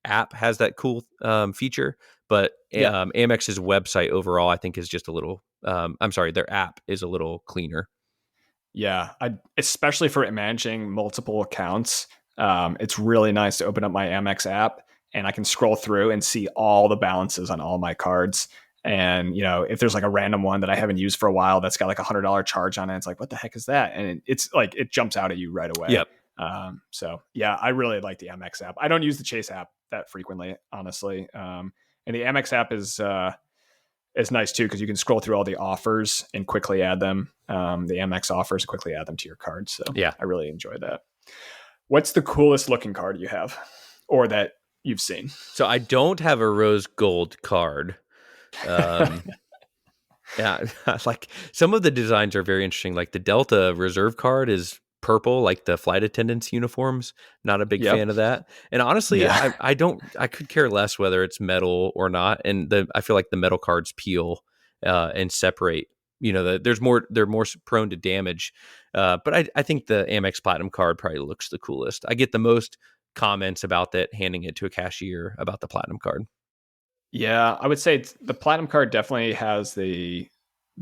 B: app has that cool feature, but Amex's website overall, I think, is just a little, their app is a little cleaner.
A: Yeah, especially for managing multiple accounts. It's really nice to open up my Amex app, and I can scroll through and see all the balances on all my cards. And, if there's like a random one that I haven't used for a while that's got like $100 charge on it, it's like, what the heck is that? And it's like, it jumps out at you right away.
B: Yep.
A: So yeah, I really like the Amex app. I don't use the Chase app that frequently, honestly. And the Amex app is nice too, because you can scroll through all the offers and quickly add them. The Amex offers, quickly add them to your card. So yeah, I really enjoy that. What's the coolest looking card you have, or that you've seen?
B: So I don't have a rose gold card. Yeah, like some of the designs are very interesting. Like the Delta Reserve card is purple, like the flight attendants' uniforms. Not a big fan of that. And honestly, I could care less whether it's metal or not. And I feel like the metal cards peel and separate. They're more prone to damage. But I think the Amex Platinum card probably looks the coolest. I get the most comments about that, handing it to a cashier about the Platinum card.
A: Yeah, I would say the Platinum card definitely has the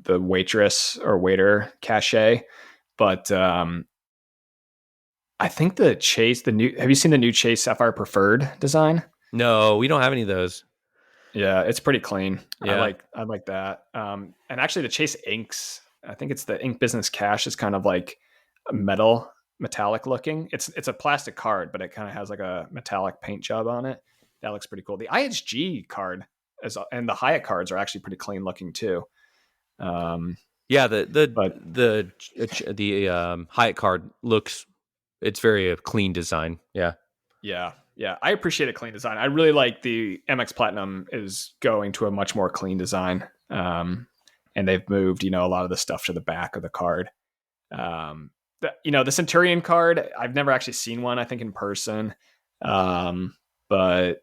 A: waitress or waiter cachet, but I think the Chase, have you seen the new Chase Sapphire Preferred design?
B: No, we don't have any of those.
A: Yeah, it's pretty clean.
B: Yeah.
A: I like that. And actually the Chase Inks, I think it's the Ink Business Cash, is kind of like a metallic looking. It's a plastic card, but it kind of has like a metallic paint job on it. That looks pretty cool. The IHG card and the Hyatt cards are actually pretty clean looking too.
B: Yeah, the Hyatt card it's very a clean design. Yeah.
A: Yeah. I appreciate a clean design. I really like the MX Platinum is going to a much more clean design. And they've moved, a lot of the stuff to the back of the card. The Centurion card, I've never actually seen one, I think, in person. But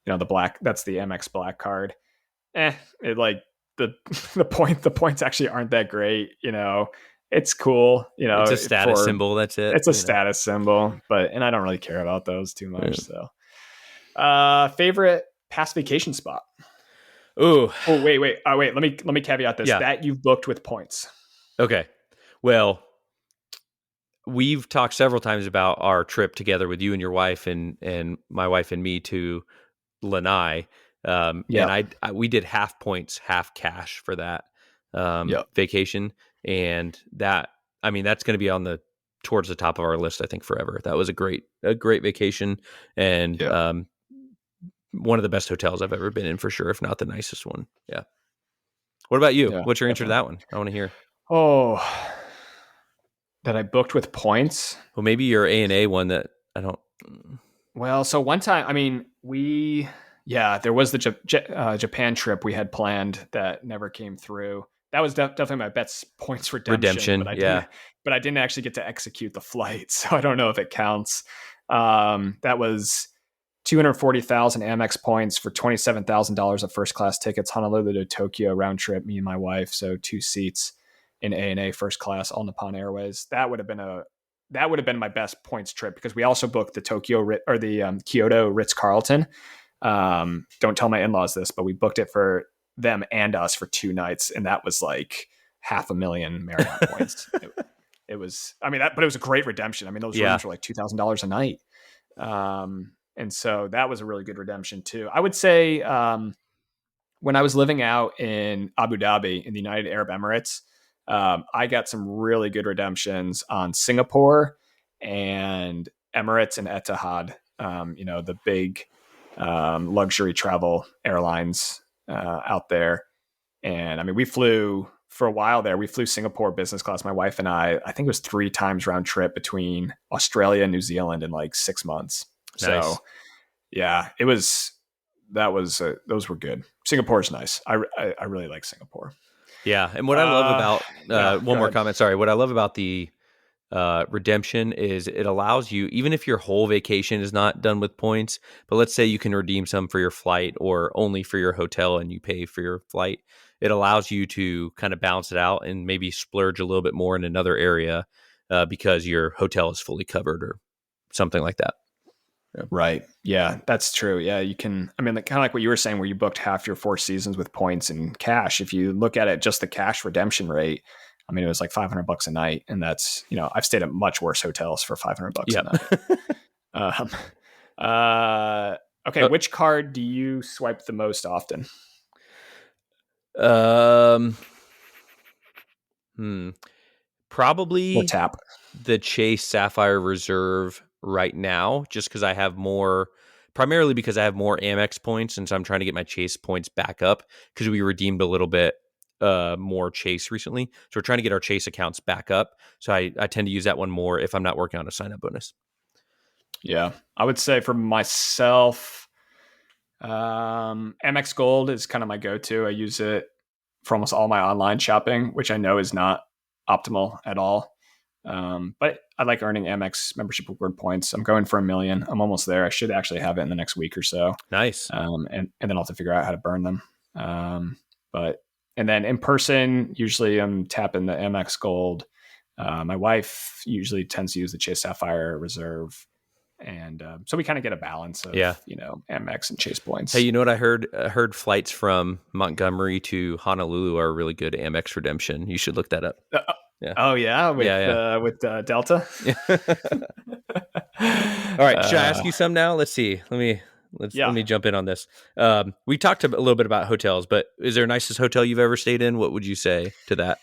A: the black, that's the MX black card. It like the points actually aren't that great. it's cool,
B: It's a status symbol. That's it.
A: it's a status symbol, and I don't really care about those too much.
B: Yeah.
A: So, favorite past vacation spot.
B: Oh,
A: wait. Let me caveat this.
B: Yeah.
A: That you've booked with points.
B: Okay. Well, we've talked several times about our trip together with you and your wife and my wife and me to Lanai. And we did half points, half cash for that vacation. And that's going to be towards the top of our list, I think, forever. That was a great vacation, and one of the best hotels I've ever been in, for sure, if not the nicest one. Yeah. What about you?
A: Yeah,
B: What's your answer to that one? I want to hear.
A: Oh, that I booked with points.
B: Well, maybe your A&A one that I don't.
A: Well, so one time, there was the Japan trip we had planned that never came through. That was definitely my best points redemption. But I didn't actually get to execute the flight, so I don't know if it counts. That was 240,000 Amex points for $27,000 of first class tickets, Honolulu to Tokyo round trip, me and my wife, so 2 seats in ANA first class, All Nippon Airways. That would have been my best points trip, because we also booked the Kyoto Ritz-Carlton. Don't tell my in-laws this, but we booked it for them and us for 2 nights, and that was like 500,000 Marriott points. It was a great redemption. Those rooms were like $2,000 a night. And so that was a really good redemption too. I would say, when I was living out in Abu Dhabi in the United Arab Emirates, I got some really good redemptions on Singapore and Emirates and Etihad, the big luxury travel airlines out there. And we flew for a while there. We flew Singapore business class, my wife and I think it was 3 times round trip between Australia and New Zealand in like 6 months. Nice. So yeah, those were good. Singapore's nice. I really like Singapore.
B: Yeah. And what I love about, one more comment. Sorry. What I love about the redemption is it allows you, even if your whole vacation is not done with points, but let's say you can redeem some for your flight or only for your hotel and you pay for your flight, it allows you to kind of balance it out and maybe splurge a little bit more in another area because your hotel is fully covered or something like that.
A: Yeah. Right. Yeah, that's true. Yeah, you can, kind of like what you were saying, where you booked half your 4 seasons with points and cash. If you look at it, just the cash redemption rate, it was like $500 a night. And that's, I've stayed at much worse hotels for $500 a night. Okay. Which card do you swipe the most often?
B: Probably
A: or tap
B: the Chase Sapphire Reserve right now, just because I have primarily because I have more Amex points, and so I'm trying to get my Chase points back up because we redeemed a little bit more Chase recently. So we're trying to get our Chase accounts back up. So I tend to use that one more if I'm not working on a sign-up bonus.
A: Yeah, I would say for myself, Amex Gold is kind of my go-to. I use it for almost all my online shopping, which I know is not optimal at all. But I like earning Amex membership reward points. I'm going for $1 million. I'm almost there. I should actually have it in the next week or so.
B: Nice.
A: And then I'll have to figure out how to burn them. And then in person, usually I'm tapping the Amex Gold. My wife usually tends to use the Chase Sapphire Reserve. And so we kind of get a balance of, Amex and Chase points.
B: Hey, you know what I heard? I heard flights from Montgomery to Honolulu are a really good Amex redemption. You should look that up.
A: Yeah. Oh yeah, with Delta.
B: All right, should I ask you some now? Let's see. Let me jump in on this. We talked a little bit about hotels, but is there a nicest hotel you've ever stayed in? What would you say to that?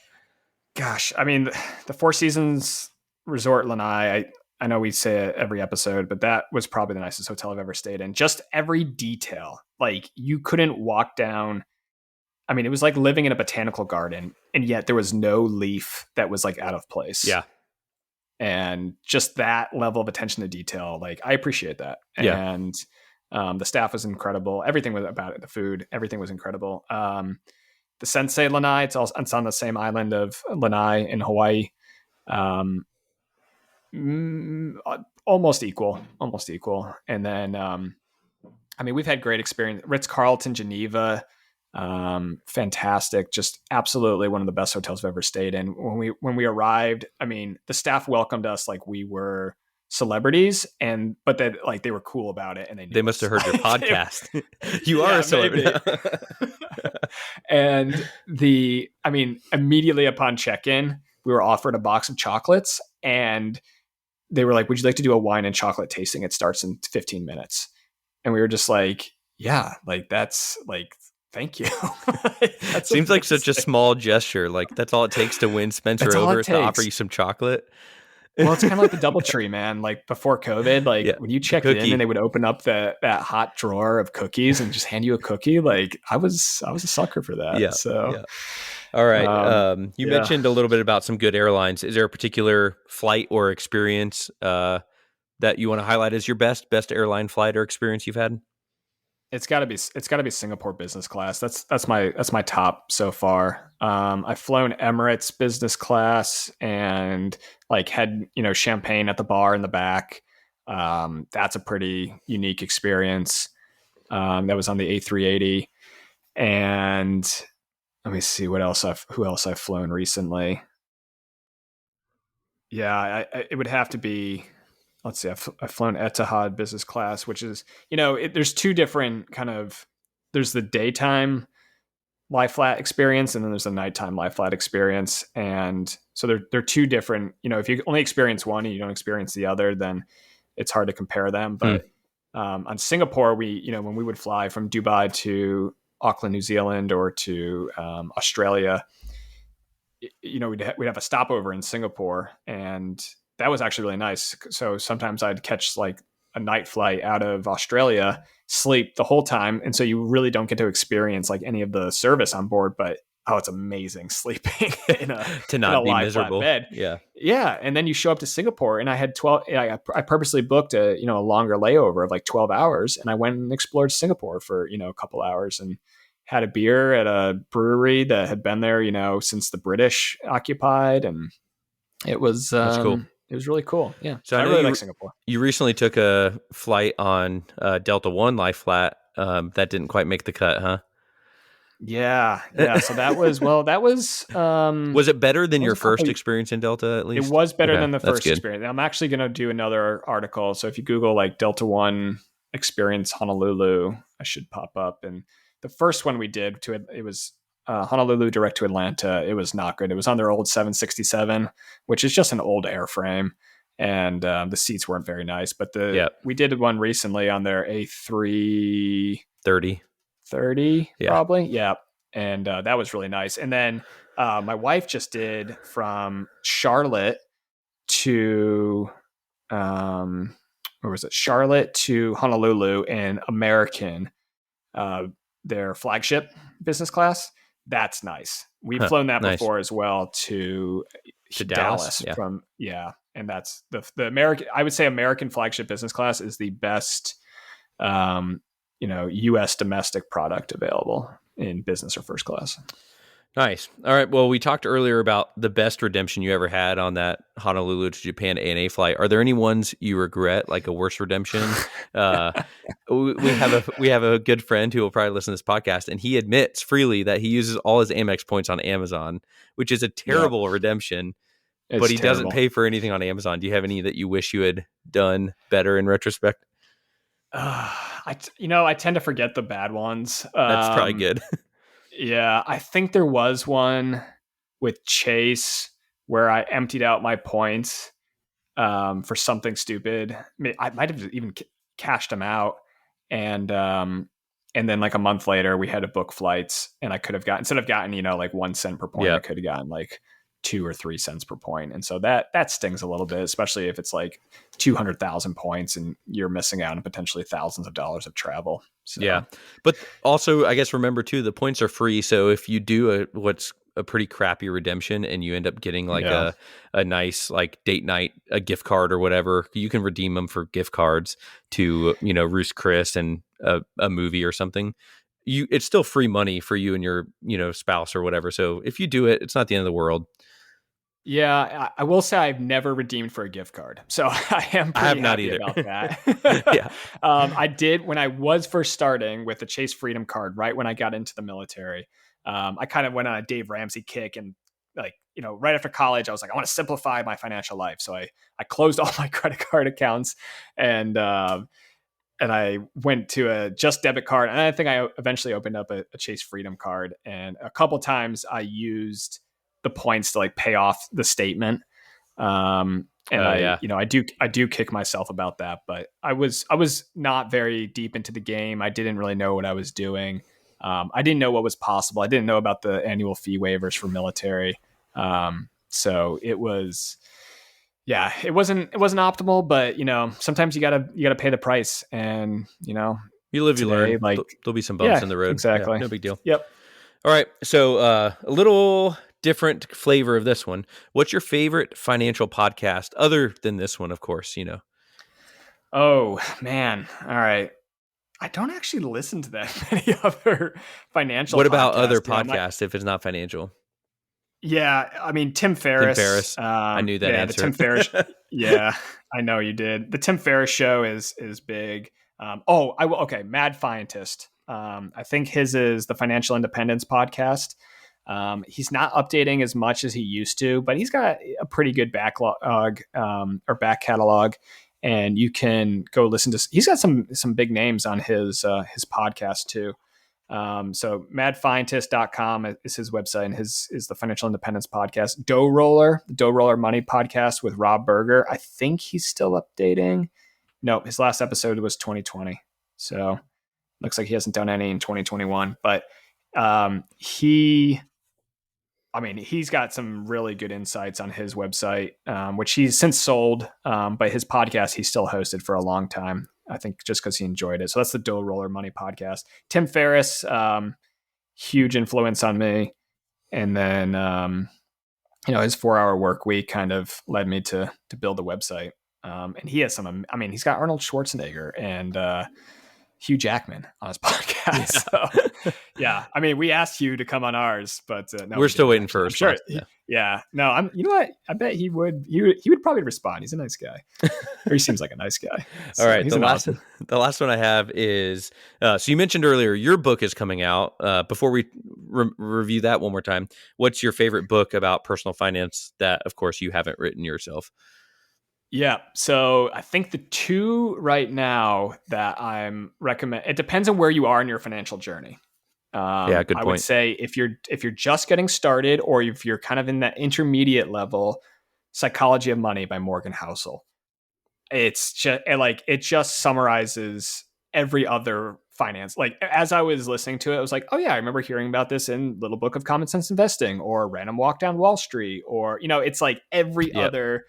A: Gosh, the Four Seasons Resort Lanai. I know we say it every episode, but that was probably the nicest hotel I've ever stayed in. Just every detail, like you couldn't walk down. It was like living in a botanical garden, and yet there was no leaf that was like out of place.
B: Yeah.
A: And just that level of attention to detail, like I appreciate that.
B: Yeah.
A: And the staff was incredible. Everything was about it. The food, everything was incredible. The Sensei Lanai, it's on the same island of Lanai in Hawaii. Almost equal. And then, we've had great experience. Ritz-Carlton, Geneva. Fantastic, just absolutely one of the best hotels I've ever stayed in. When we arrived, I mean, the staff welcomed us like we were celebrities, but that like they were cool about it and they
B: They
A: knew
B: must have
A: us.
B: heard your podcast. You are
A: Yeah,
B: a celebrity.
A: And I mean, immediately upon check-in, we were offered a box of chocolates, and they were like, "Would you like to do a wine and chocolate tasting? It starts in 15 minutes." And we were just like, "Yeah, like that's like, thank you." That's
B: Seems like such a
A: amazing.
B: small gesture. Like that's all it takes to win Spencer
A: That's all
B: over
A: it
B: is to offer
A: takes.
B: you some chocolate.
A: Well, it's kind of like the DoubleTree, man. Like before COVID, like
B: Yeah,
A: when you
B: the
A: checked in and
B: cookie.
A: they would open up that hot drawer of cookies and just hand you a cookie, like I was a sucker for that.
B: Yeah,
A: So,
B: yeah. All right. You
A: yeah.
B: mentioned a little bit about some good airlines. Is there a particular flight or experience that you want to highlight as your best airline flight or experience you've had?
A: It's got to be Singapore business class. That's my top so far. I've flown Emirates business class and like had champagne at the bar in the back. That's a pretty unique experience. That was on the A380, and let me see who else I've flown recently. Yeah, it would have to be. Let's see. I've flown Etihad business class, which is there's two different kind of. There's the daytime lie flat experience, and then there's the nighttime lie flat experience, and so they're two different. If you only experience one and you don't experience the other, then it's hard to compare them.
B: Hmm.
A: But on Singapore, when we would fly from Dubai to Auckland, New Zealand, or to Australia, we'd have a stopover in Singapore, and that was actually really nice. So sometimes I'd catch like a night flight out of Australia, sleep the whole time, and so you really don't get to experience like any of the service on board. But it's amazing sleeping in a
B: To
A: in a
B: not be
A: lie flat
B: miserable.
A: bed.
B: Yeah.
A: Yeah, and then you show up to Singapore, and I had 12. I purposely booked a longer layover of like 12 hours, and I went and explored Singapore for a couple hours and had a beer at a brewery that had been there since the British occupied, and it was
B: That's cool.
A: it was really cool. Yeah,
B: So
A: so
B: I
A: I
B: know
A: really like Singapore.
B: you recently took a flight on Delta One lie flat. That didn't quite make the cut, huh?
A: Yeah, yeah. So that was
B: Was it better than
A: that was
B: your
A: a couple.
B: first experience in Delta, at
A: It
B: least?
A: was better
B: Okay,
A: than the
B: that's
A: first
B: good.
A: experience. I'm actually going to do another article. So if you Google like Delta One experience Honolulu, I should pop up. And the first one we did it was Honolulu direct to Atlanta. It was not good. It was on their old 767, which is just an old airframe, and the seats weren't very nice. But
B: Yeah,
A: we did one recently on their A330,
B: 30. Yeah.
A: probably. Yeah, and that was really nice. And then my wife just did from Charlotte to where was it? Charlotte to Honolulu in American, uh, their flagship business class. That's nice. We've
B: Huh.
A: flown that
B: Nice.
A: before as well to
B: To Dallas?
A: Dallas
B: Yeah.
A: from and that's the American. I would say American flagship business class is the best, U.S. domestic product available in business or first class.
B: Nice. All right. Well, we talked earlier about the best redemption you ever had on that Honolulu to Japan ANA flight. Are there any ones you regret, like a worse redemption? Uh, we have a good friend who will probably listen to this podcast, and he admits freely that he uses all his Amex points on Amazon, which is a
A: Yeah,
B: terrible redemption. But
A: it's
B: he doesn't
A: terrible.
B: pay for anything on Amazon. Do you have any that you wish you had done better in retrospect?
A: I tend to forget the bad ones.
B: That's probably good.
A: Yeah, I think there was one with Chase where I emptied out my points for something stupid. I might have even cashed them out, and then like a month later, we had to book flights, and I could have gotten instead of gotten like 1 cent per point,
B: Yeah.
A: I could have gotten like 2 or 3 cents per point, and so that stings a little bit, especially if it's like 200,000 points and you're missing out on potentially thousands of dollars of travel. So
B: Yeah. But also, I guess remember too, the points are free. So if you do what's a pretty crappy redemption and you end up getting like
A: yeah,
B: a nice like date night, a gift card or whatever, you can redeem them for gift cards to, Ruth's Chris and a movie or something. It's still free money for you and your, spouse or whatever. So if you do it, it's not the end of the world.
A: Yeah, I will say I've never redeemed for a gift card, so I am
B: I have
A: pretty
B: not
A: happy
B: either.
A: about that.
B: Yeah.
A: I did when I was first starting with the Chase Freedom card, right when I got into the military. I kind of went on a Dave Ramsey kick, and like right after college, I was like, I want to simplify my financial life, so I closed all my credit card accounts, and I went to a just debit card, and I think I eventually opened up a Chase Freedom card, and a couple times I used the points to like pay off the statement. And
B: Oh yeah.
A: I do kick myself about that, but I was not very deep into the game. I didn't really know what I was doing. I didn't know what was possible. I didn't know about the annual fee waivers for military. So it was, yeah, it wasn't optimal, but sometimes you gotta pay the price, and
B: You live, you learn.
A: today, like,
B: There'll be some bumps
A: yeah,
B: in the road. Yeah,
A: exactly.
B: no big deal.
A: Yep.
B: All right. So a little different flavor of this one. What's your favorite financial podcast other than this one, of course,
A: Oh man. All right. I don't actually listen to that many other financial
B: What about other
A: podcasts.
B: podcasts if it's not financial?
A: Yeah, I mean Tim
B: Tim
A: Ferriss.
B: Ferriss. I knew that
A: Yeah, the
B: answer.
A: Tim Ferriss. Yeah, I know you did. The Tim Ferriss show is big. Oh, I will. Okay, Mad Fientist. I think his is the Financial Independence podcast. He's not updating as much as he used to, but he's got a pretty good backlog or back catalog, and you can go listen to. He's got some big names on his podcast too. So madfientist.com is his website, and his is the Financial Independence podcast. The Dough Roller Money podcast with Rob Berger. I think he's still updating. No, his last episode was 2020. So looks like he hasn't done any in 2021, but he I mean, he's got some really good insights on his website, which he's since sold. But his podcast, he still hosted for a long time. I think just because he enjoyed it. So that's the Dough Roller Money podcast. Tim Ferriss, huge influence on me. And then, his 4 hour work week kind of led me to build a website. And he has he's got Arnold Schwarzenegger and Hugh Jackman on his podcast.
B: Yeah.
A: So, yeah, I mean, we asked Hugh to come on ours, but no,
B: We're still waiting for a
A: I'm sure.
B: response. Yeah.
A: Yeah, no, You know what? I bet he would. He would probably respond. He's a nice guy, or he seems like a nice guy. So
B: All right.
A: he's
B: The last one I have is so you mentioned earlier your book is coming out. Before we review that one more time, what's your favorite book about personal finance that, of course, you haven't written yourself?
A: Yeah. So I think the two right now that I'm recommend. It depends on where you are in your financial journey.
B: Yeah, good point.
A: I would say if you're just getting started, or if you're kind of in that intermediate level, Psychology of Money by Morgan Housel. It's just it just summarizes every other finance. Like, as I was listening to it, I was like, oh yeah, I remember hearing about this in Little Book of Common Sense Investing or Random Walk Down Wall Street, or it's like every other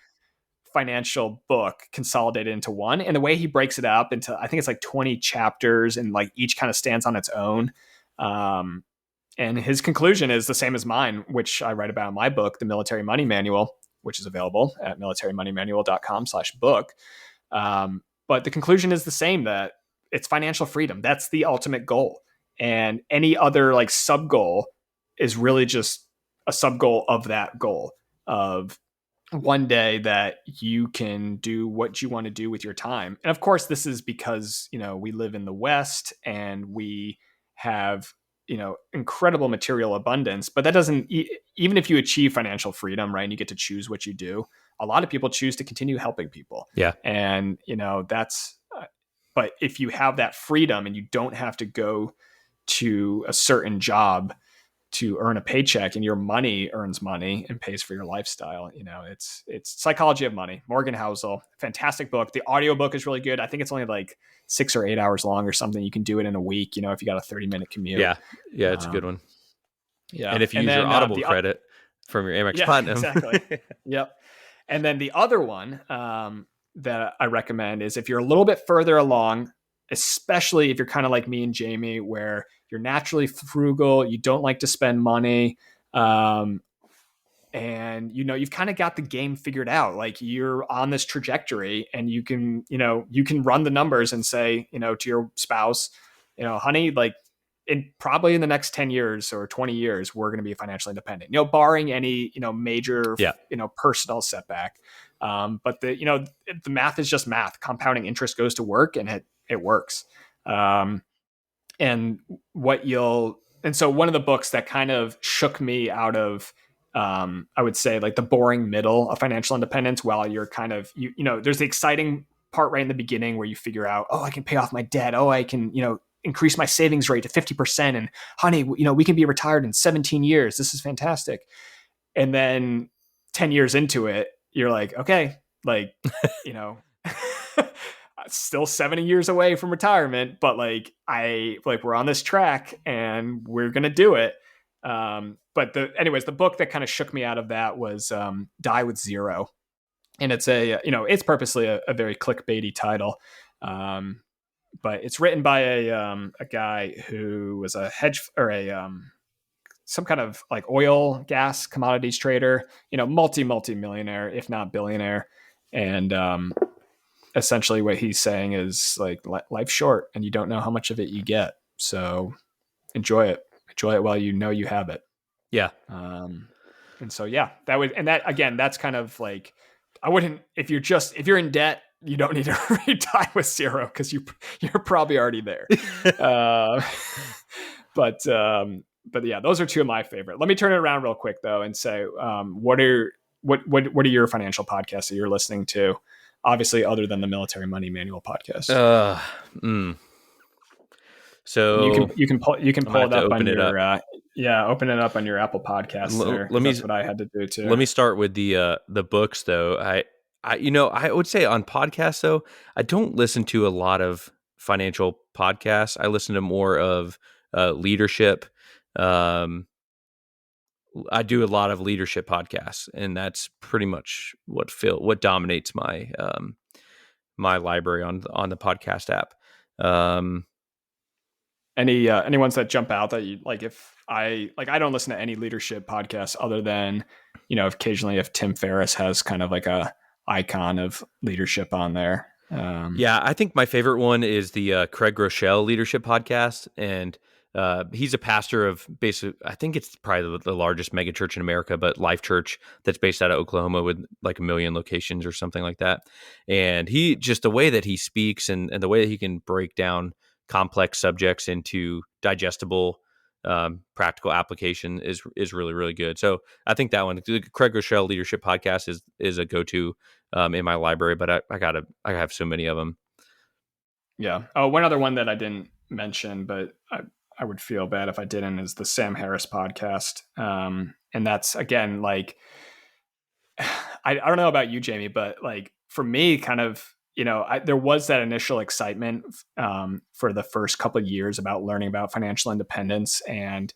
A: financial book consolidated into one. And the way he breaks it up into, I think it's like 20 chapters, and like each kind of stands on its own. And his conclusion is the same as mine, which I write about in my book, The Military Money Manual, which is available at militarymoneymanual.com/book. But the conclusion is the same, that it's financial freedom. That's the ultimate goal. And any other like sub goal is really just a sub goal of that goal of one day that you can do what you want to do with your time. And of course, this is because, we live in the West and we have, incredible material abundance, but that doesn't, even if you achieve financial freedom, right, and you get to choose what you do, a lot of people choose to continue helping people.
B: Yeah.
A: And, but if you have that freedom and you don't have to go to a certain job to earn a paycheck, and your money earns money and pays for your lifestyle, it's Psychology of Money, Morgan Housel, fantastic book. The audiobook is really good. I think it's only like 6 or 8 hours long or something. You can do it in a week, if you got a 30-minute commute.
B: Yeah, it's a good one.
A: Yeah.
B: And if you use your Audible credit from your Amex Platinum.
A: Exactly. Yep. And then the other one that I recommend is, if you're a little bit further along, especially if you're kind of like me and Jamie, where you're naturally frugal, you don't like to spend money, and you've kind of got the game figured out. Like, you're on this trajectory, and you can run the numbers and say, to your spouse, honey, like, probably in the next 10 years or 20 years, we're going to be financially independent, barring any, major, personal setback. But the math is just math. Compounding interest goes to work, and it works. And so one of the books that kind of shook me out of, I would say, like the boring middle of financial independence, while you're kind of, there's the exciting part right in the beginning where you figure out, oh, I can pay off my debt. Oh, I can, increase my savings rate to 50%. And honey, we can be retired in 17 years. This is fantastic. And then 10 years into it, you're like, okay, like, still 70 years away from retirement, but we're on this track and we're going to do it. But the book that kind of shook me out of that was Die with Zero. And it's it's purposely a very clickbaity title. But it's written by a guy who was a some kind of like oil, gas, commodities trader, multi-millionaire, if not billionaire. And essentially what he's saying is like, life's short and you don't know how much of it you get. So enjoy it while you have it.
B: Yeah.
A: And so, yeah, that's kind of like, if you're in debt, you don't need to read Die with Zero because you're probably already there. But yeah, those are two of my favorite. Let me turn it around real quick though and say, what are your financial podcasts that you're listening to? Obviously, other than the Military Money Manual podcast. So you can pull it up on your open it up on your Apple Podcasts. That's what I had to do too.
B: Let me start with the books though. I would say on podcasts though, I don't listen to a lot of financial podcasts. I listen to more of leadership. I do a lot of leadership podcasts, and that's pretty much what dominates my my library on the podcast app.
A: Any ones that jump out that you like? I don't listen to any leadership podcasts other than occasionally if Tim Ferriss has kind of like a icon of leadership on there.
B: Yeah, I think my favorite one is the Craig Rochelle leadership podcast, and he's a pastor of basically, I think it's probably the largest mega church in America, but Life Church that's based out of Oklahoma with like 1 million locations or something like that. And he just the way that he speaks and the way that he can break down complex subjects into digestible, practical application is really, really good. So I think that one, the Craig Rochelle leadership podcast is a go-to in my library, but I have so many of them.
A: Yeah. Oh, one other one that I didn't mention, but I would feel bad if I didn't, is the Sam Harris podcast. And that's, again, like, I don't know about you, Jamie, but like for me, kind of, there was that initial excitement for the first couple of years about learning about financial independence and,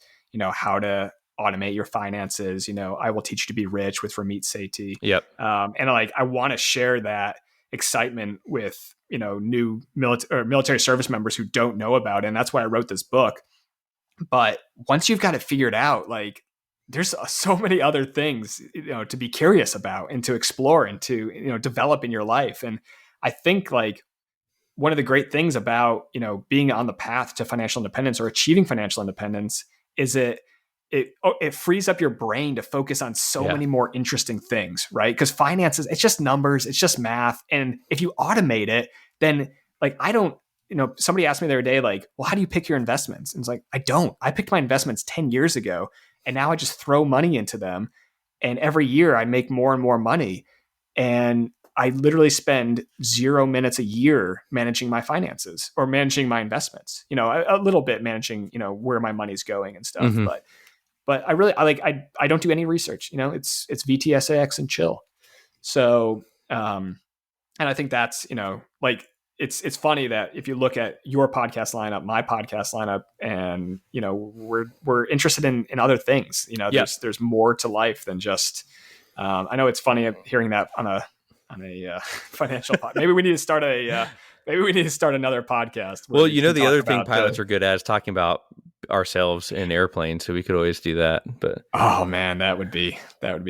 A: how to automate your finances. I Will Teach You to Be Rich with Ramit Sethi.
B: Yep.
A: And like, I want to share that excitement with, new military service members who don't know about it. And that's why I wrote this book. But once you've got it figured out, like there's so many other things, to be curious about and to explore and to, develop in your life. And I think like one of the great things about, being on the path to financial independence or achieving financial independence is it frees up your brain to focus on so many more interesting things, right? Because finances, it's just numbers, it's just math. And if you automate it, then like, somebody asked me the other day, like, well, how do you pick your investments? And it's like, I picked my investments 10 years ago and now I just throw money into them. And every year I make more and more money. And I literally spend 0 minutes a year managing my finances or managing my investments, a little bit managing, where my money's going and stuff.
B: Mm-hmm.
A: But I don't do any research, it's VTSAX and chill. So, and I think that's, like, it's funny that if you look at your podcast lineup, my podcast lineup, and, we're interested in other things, there's more to life than just, I know it's funny hearing that on a financial pod. Maybe we need to start another podcast.
B: Well, the other thing pilots are good at is talking about ourselves in airplanes, so we could always do that. But
A: oh man, that would be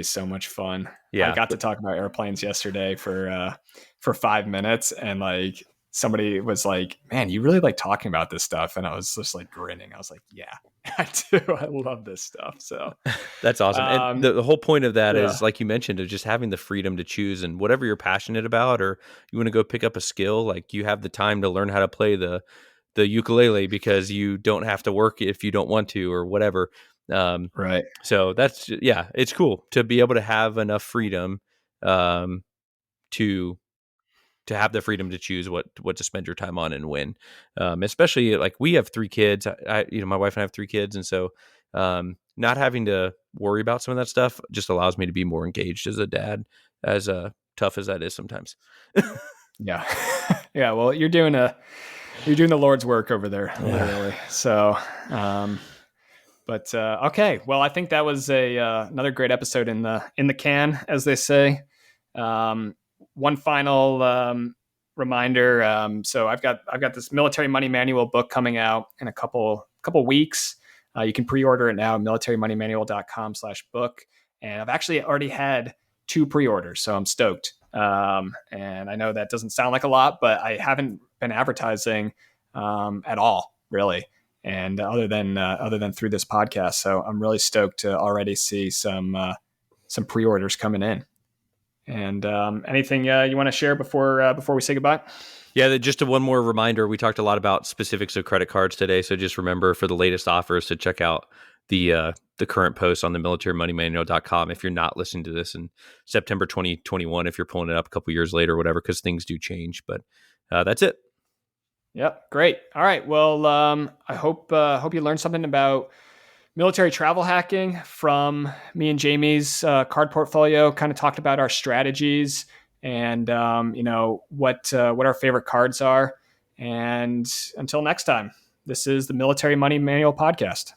A: so much fun.
B: Yeah,
A: I got to talk about airplanes yesterday for 5 minutes, and like somebody was like, man, you really like talking about this stuff. And I was just like grinning. I was like, yeah, I do. I love this stuff. So
B: That's awesome. And the whole point of that is,
A: yeah.
B: like you mentioned, of just having the freedom to choose, and whatever you're passionate about, or you want to go pick up a skill, like you have the time to learn how to play the ukulele because you don't have to work if you don't want to, or whatever.
A: Right.
B: So that's, yeah, it's cool to be able to have enough freedom to have the freedom to choose what to spend your time on and when. Especially like we have 3 kids. My wife and I have 3 kids, and so not having to worry about some of that stuff just allows me to be more engaged as a dad, as tough as that is sometimes.
A: Yeah. Yeah. Well, you're doing the Lord's work over there, literally. So, but okay. Well, I think that was another great episode in the can, as they say. One final reminder. So I've got this Military Money Manual book coming out in a couple weeks. You can pre-order it now, militarymoneymanual.com/book. And I've actually already had 2 pre-orders, so I'm stoked. And I know that doesn't sound like a lot, but I haven't been advertising at all, really. And other than through this podcast. So I'm really stoked to already see some pre-orders coming in. And anything you want to share before we say goodbye?
B: Yeah, just one more reminder. We talked a lot about specifics of credit cards today, so just remember for the latest offers to check out the current post on the militarymoneymanual.com if you're not listening to this in September 2021, if you're pulling it up a couple years later or whatever, because things do change. But that's it.
A: Yep, great. All right. Well, I hope you learned something about military travel hacking from me and Jamie's card portfolio. Kind of talked about our strategies and what our favorite cards are. And until next time, this is the Military Money Manual Podcast.